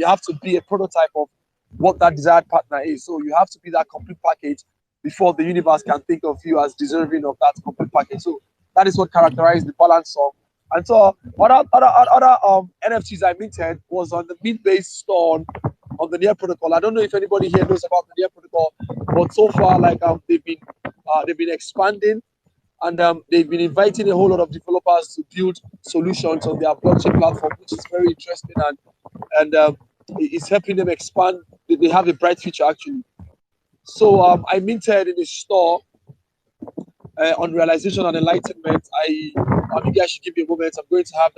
have to be a prototype of what that desired partner is. So you have to be that complete package before the universe can think of you as deserving of that complete package. So that is what characterized the Balance song. And so other NFTs I minted was on the mint-based store on the Near Protocol. I don't know if anybody here knows about the Near Protocol, but so far like they've been expanding, and they've been inviting a whole lot of developers to build solutions on their blockchain platform, which is very interesting, and it's helping them expand. They have a bright future actually. So I minted in the store on realization and enlightenment. Maybe I should give you a moment. I'm going to have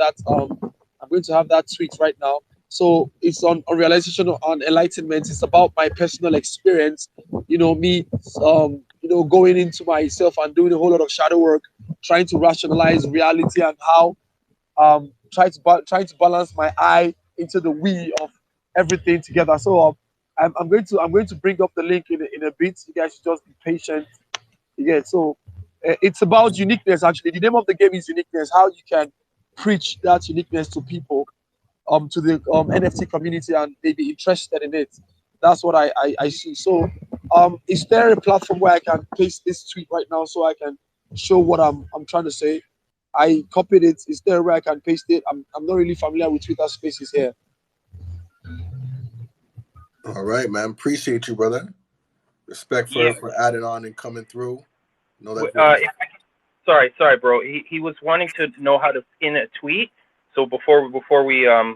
that tweet right now. So it's on realization and enlightenment. It's about my personal experience. Me, going into myself and doing a whole lot of shadow work, trying to rationalize reality and how trying to balance my eye into the we of everything together. So I'm going to bring up the link in a bit. You guys should just be patient. Yeah, so it's about uniqueness actually. The name of the game is uniqueness. How you can preach that uniqueness to people, to the NFT community, and they be interested in it. That's what I see. So, is there a platform where I can paste this tweet right now so I can show what I'm trying to say? I copied it. Is there where I can paste it? I'm not really familiar with Twitter Spaces here. All right, man. Appreciate you, brother. Respect Yeah. for adding on and coming through. Know that voice. If sorry, bro. He was wanting to know how to pin a tweet. So before we Yeah.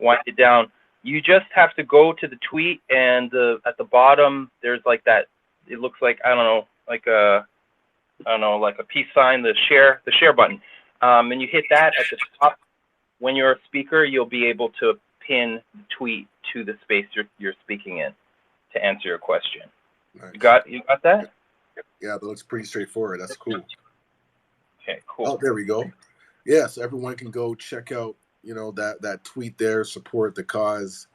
wind it down, you just have to go to the tweet, and at the bottom there's like that. It looks like like a peace sign, the share button, and you hit that at the top. When you're a speaker, you'll be able to pin the tweet to the space you're speaking in to answer your question. Nice. You got that? Yeah, that looks pretty straightforward. That's cool. Okay, cool. Oh, there we go. Yeah, so everyone can go check out, that tweet there, support the cause.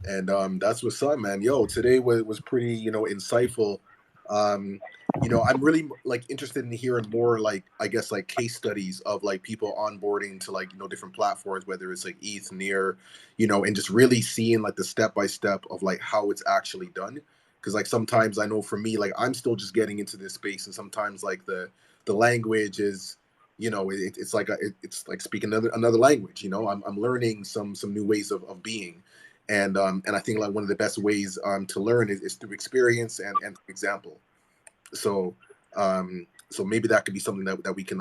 And that's what's up, man. Yo, today was pretty, insightful. I'm really like interested in hearing more, like, I guess, like case studies of like people onboarding to like, different platforms, whether it's like ETH, Near, and just really seeing like the step by step of like how it's actually done. Because like sometimes I know for me, like I'm still just getting into this space, and sometimes like the language is, it's like it's like speaking another language. I'm learning some new ways of being. And I think like one of the best ways to learn is through experience and example. So so maybe that could be something that we can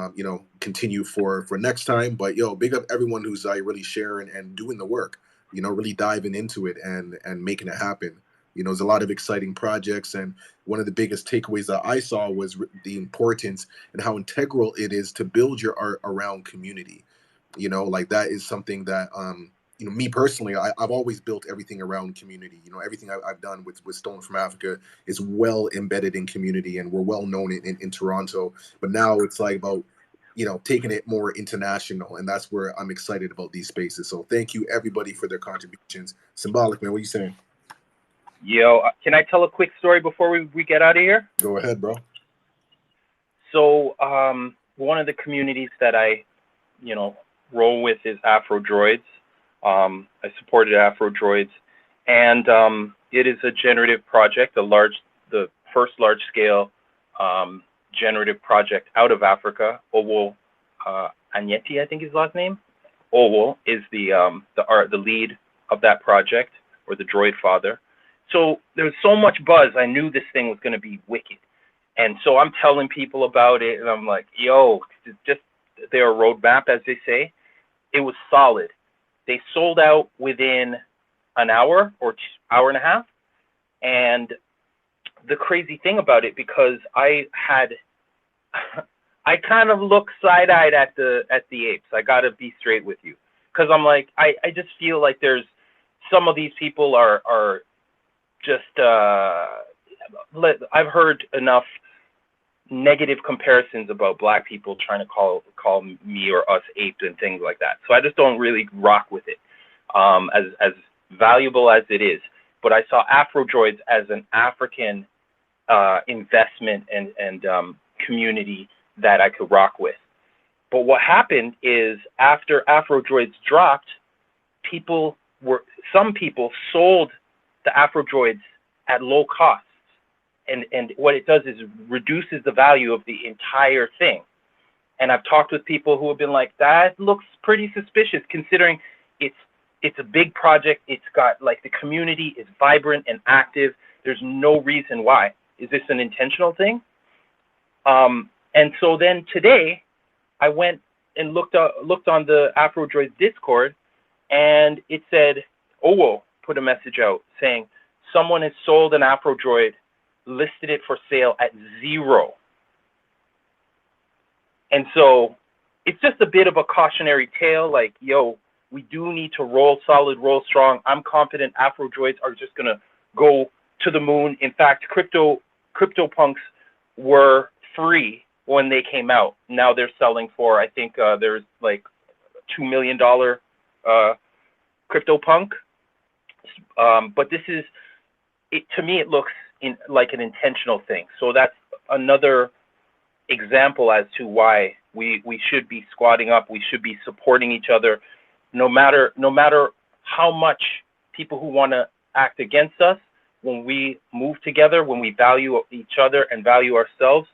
continue for next time. But yo, big up everyone who's really sharing and doing the work. Really diving into it and making it happen. There's a lot of exciting projects, and one of the biggest takeaways that I saw was the importance and how integral it is to build your art around community. Like that is something that me personally, I've always built everything around community. Everything I've done with Stone from Africa is well embedded in community, and we're well known in Toronto. But now it's like about, taking it more international, and that's where I'm excited about these spaces. So thank you everybody for their contributions. Symbolic, man, what are you saying? Yo, can I tell a quick story before we get out of here? Go ahead, bro. So one of the communities that I, roll with is Afro Droids. I supported Afro Droids, and it is a generative project, the first large-scale generative project out of Africa. Owo Anyeti, I think his last name. Owo is the lead of that project, or the droid father. So there was so much buzz. I knew this thing was going to be wicked, and so I'm telling people about it, and I'm like, yo, just their roadmap, as they say. It was solid. They sold out within an hour or hour and a half. And the crazy thing about it, because I kind of look side-eyed at the apes. I gotta be straight with you, because I'm like, I just feel like there's some of these people are just I've heard enough negative comparisons about Black people trying to call me or us apes and things like that. So I just don't really rock with it, as valuable as it is. But I saw Afro Droids as an African investment and community that I could rock with. But what happened is, after Afro Droids dropped, some people sold the Afro Droids at low cost. And what it does is reduces the value of the entire thing. And I've talked with people who have been like, that looks pretty suspicious, considering it's a big project. It's got, like, the community is vibrant and active. There's no reason why. Is this an intentional thing? And so then today, I went and looked on the Afro Droids Discord, and it said, Owo put a message out saying, someone has sold an Afro Droid, listed it for sale at $0. And so it's just a bit of a cautionary tale, like, yo, we do need to roll solid, roll strong. I'm confident Afro Droids are just going to go to the moon. In fact, CryptoPunks were free when they came out. Now they're selling for, I think there's like $2 million CryptoPunk. But this is, to me, it looks like an intentional thing. So that's another example as to why we should be squatting up. We should be supporting each other, no matter how much people who want to act against us. When we move together, when we value each other and value ourselves,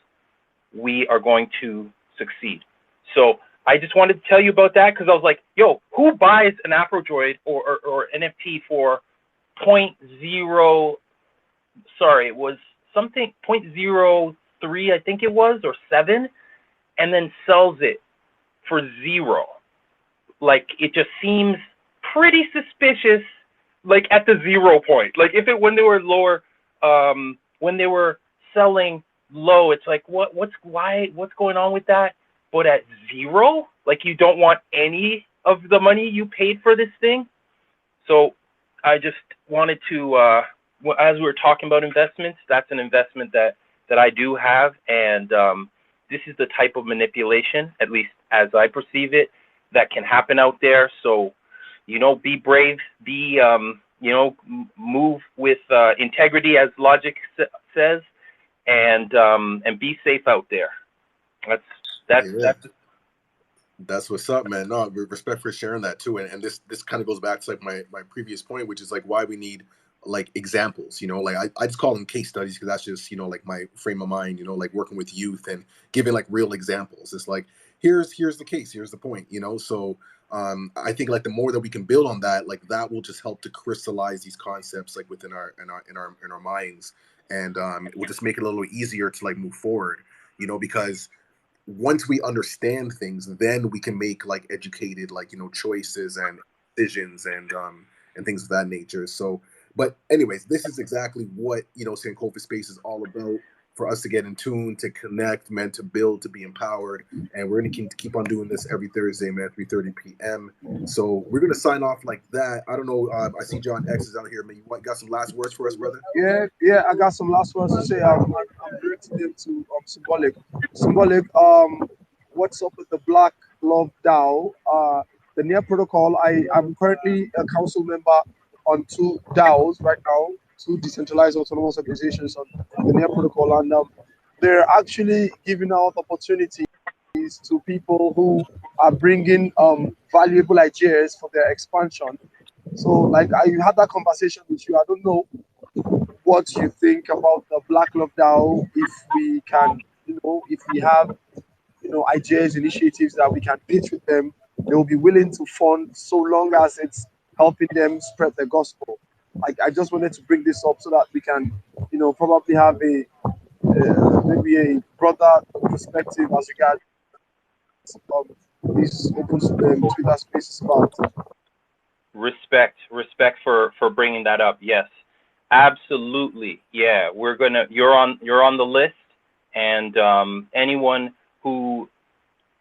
we are going to succeed. So I just wanted to tell you about that because I was like, yo, who buys an AfroDroid or NFT for point zero? Sorry, it was something 0.03, I think it was, or 7, and then sells it for 0. Like, it just seems pretty suspicious, like at the 0 point. Like if it when they were lower, when they were selling low, it's like what's going on with that? But at 0, like you don't want any of the money you paid for this thing. So I just wanted to, as we were talking about investments, that's an investment that I do have, and this is the type of manipulation, at least as I perceive it, that can happen out there. So, be brave, be, move with integrity, as logic says, and be safe out there. That's what's up, man. No, respect for sharing that too. And this kind of goes back to like my previous point, which is like why we need like examples, like I just call them case studies because that's just, like my frame of mind, like working with youth and giving like real examples. It's like, here's the case, here's the point, so I think like the more that we can build on that, like that will just help to crystallize these concepts like within our minds, and it will just make it a little easier to like move forward, because once we understand things, then we can make like educated like choices and decisions and things of that nature. So, but anyways, this is exactly what SANKOFA Space is all about, for us to get in tune, to connect, man, to build, to be empowered. And we're going to keep on doing this every Thursday, man, 3:30 p.m. So we're going to sign off like that. I don't know. I see John X is out here, man. You got some last words for us, brother? Yeah, I got some last words to say. I'm directing them to Symbolic. Symbolic, what's up with the Black Love DAO? The NEAR protocol, I'm currently a council member on 2 DAOs right now, 2 decentralized autonomous organizations on the NEAR protocol, and they're actually giving out opportunities to people who are bringing valuable ideas for their expansion. So, like, I had that conversation with you. I don't know what you think about the Black Love DAO. If we can, if we have, ideas, initiatives that we can pitch with them, they will be willing to fund so long as it's helping them spread the gospel. Like, I just wanted to bring this up so that we can, probably have maybe a broader perspective as regards these open Twitter spaces about. Respect for bringing that up. Yes, absolutely. Yeah, you're on the list, and anyone who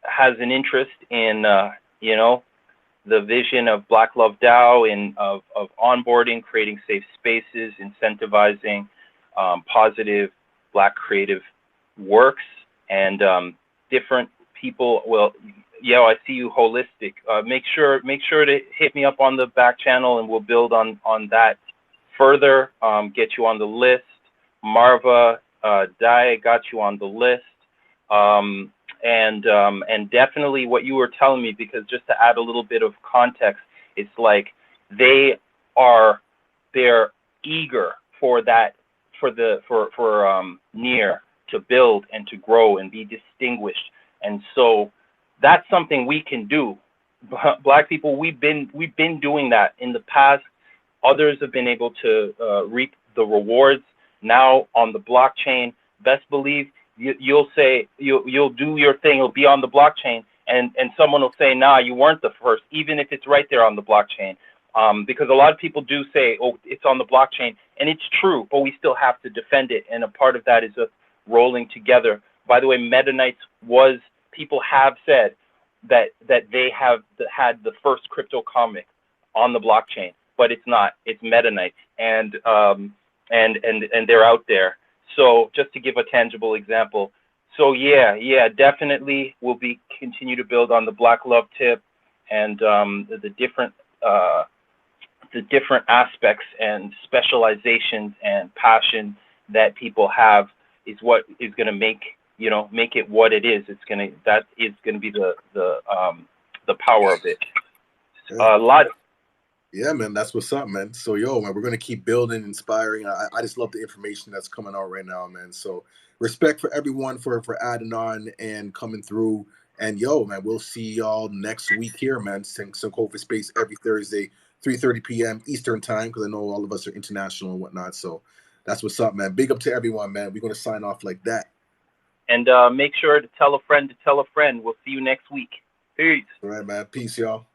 has an interest in the vision of Black Love DAO and of onboarding, creating safe spaces, incentivizing positive Black creative works, and different people will. Yeah, I see you, Holistic. Make sure to hit me up on the back channel, and we'll build on that further. Get you on the list. Marva, Dai, got you on the list. And definitely what you were telling me, because just to add a little bit of context, it's like they're eager for that, for NEAR to build and to grow and be distinguished, and so that's something we can do. Black people, we've been doing that in the past. Others have been able to reap the rewards now on the blockchain. Best believe you'll say you'll do your thing. It'll be on the blockchain, and someone will say, "Nah, you weren't the first," even if it's right there on the blockchain. Because a lot of people do say, "Oh, it's on the blockchain," and it's true, but we still have to defend it. And a part of that is us rolling together. By the way, Meta Knights people have said that they have had the first crypto comic on the blockchain, but it's not. It's Meta Knights, and they're out there. So just to give a tangible example, so yeah, definitely we'll continue to build on the Black Love tip, and the different aspects and specializations and passion that people have is what is going to make it what it is. That is going to be the power of it. Yeah, man, that's what's up, man. So, man, we're going to keep building, inspiring. I just love the information that's coming out right now, man. So respect for everyone for adding on and coming through And yo, man, we'll see y'all next week here, man. SANKOFA Space every Thursday, 3:30 p.m. Eastern time, because I know all of us are international and whatnot. So that's what's up, man. Big up to everyone, man. We're gonna sign off like that. And make sure to tell a friend to tell a friend. We'll see you next week. Peace. All right, man. Peace, y'all.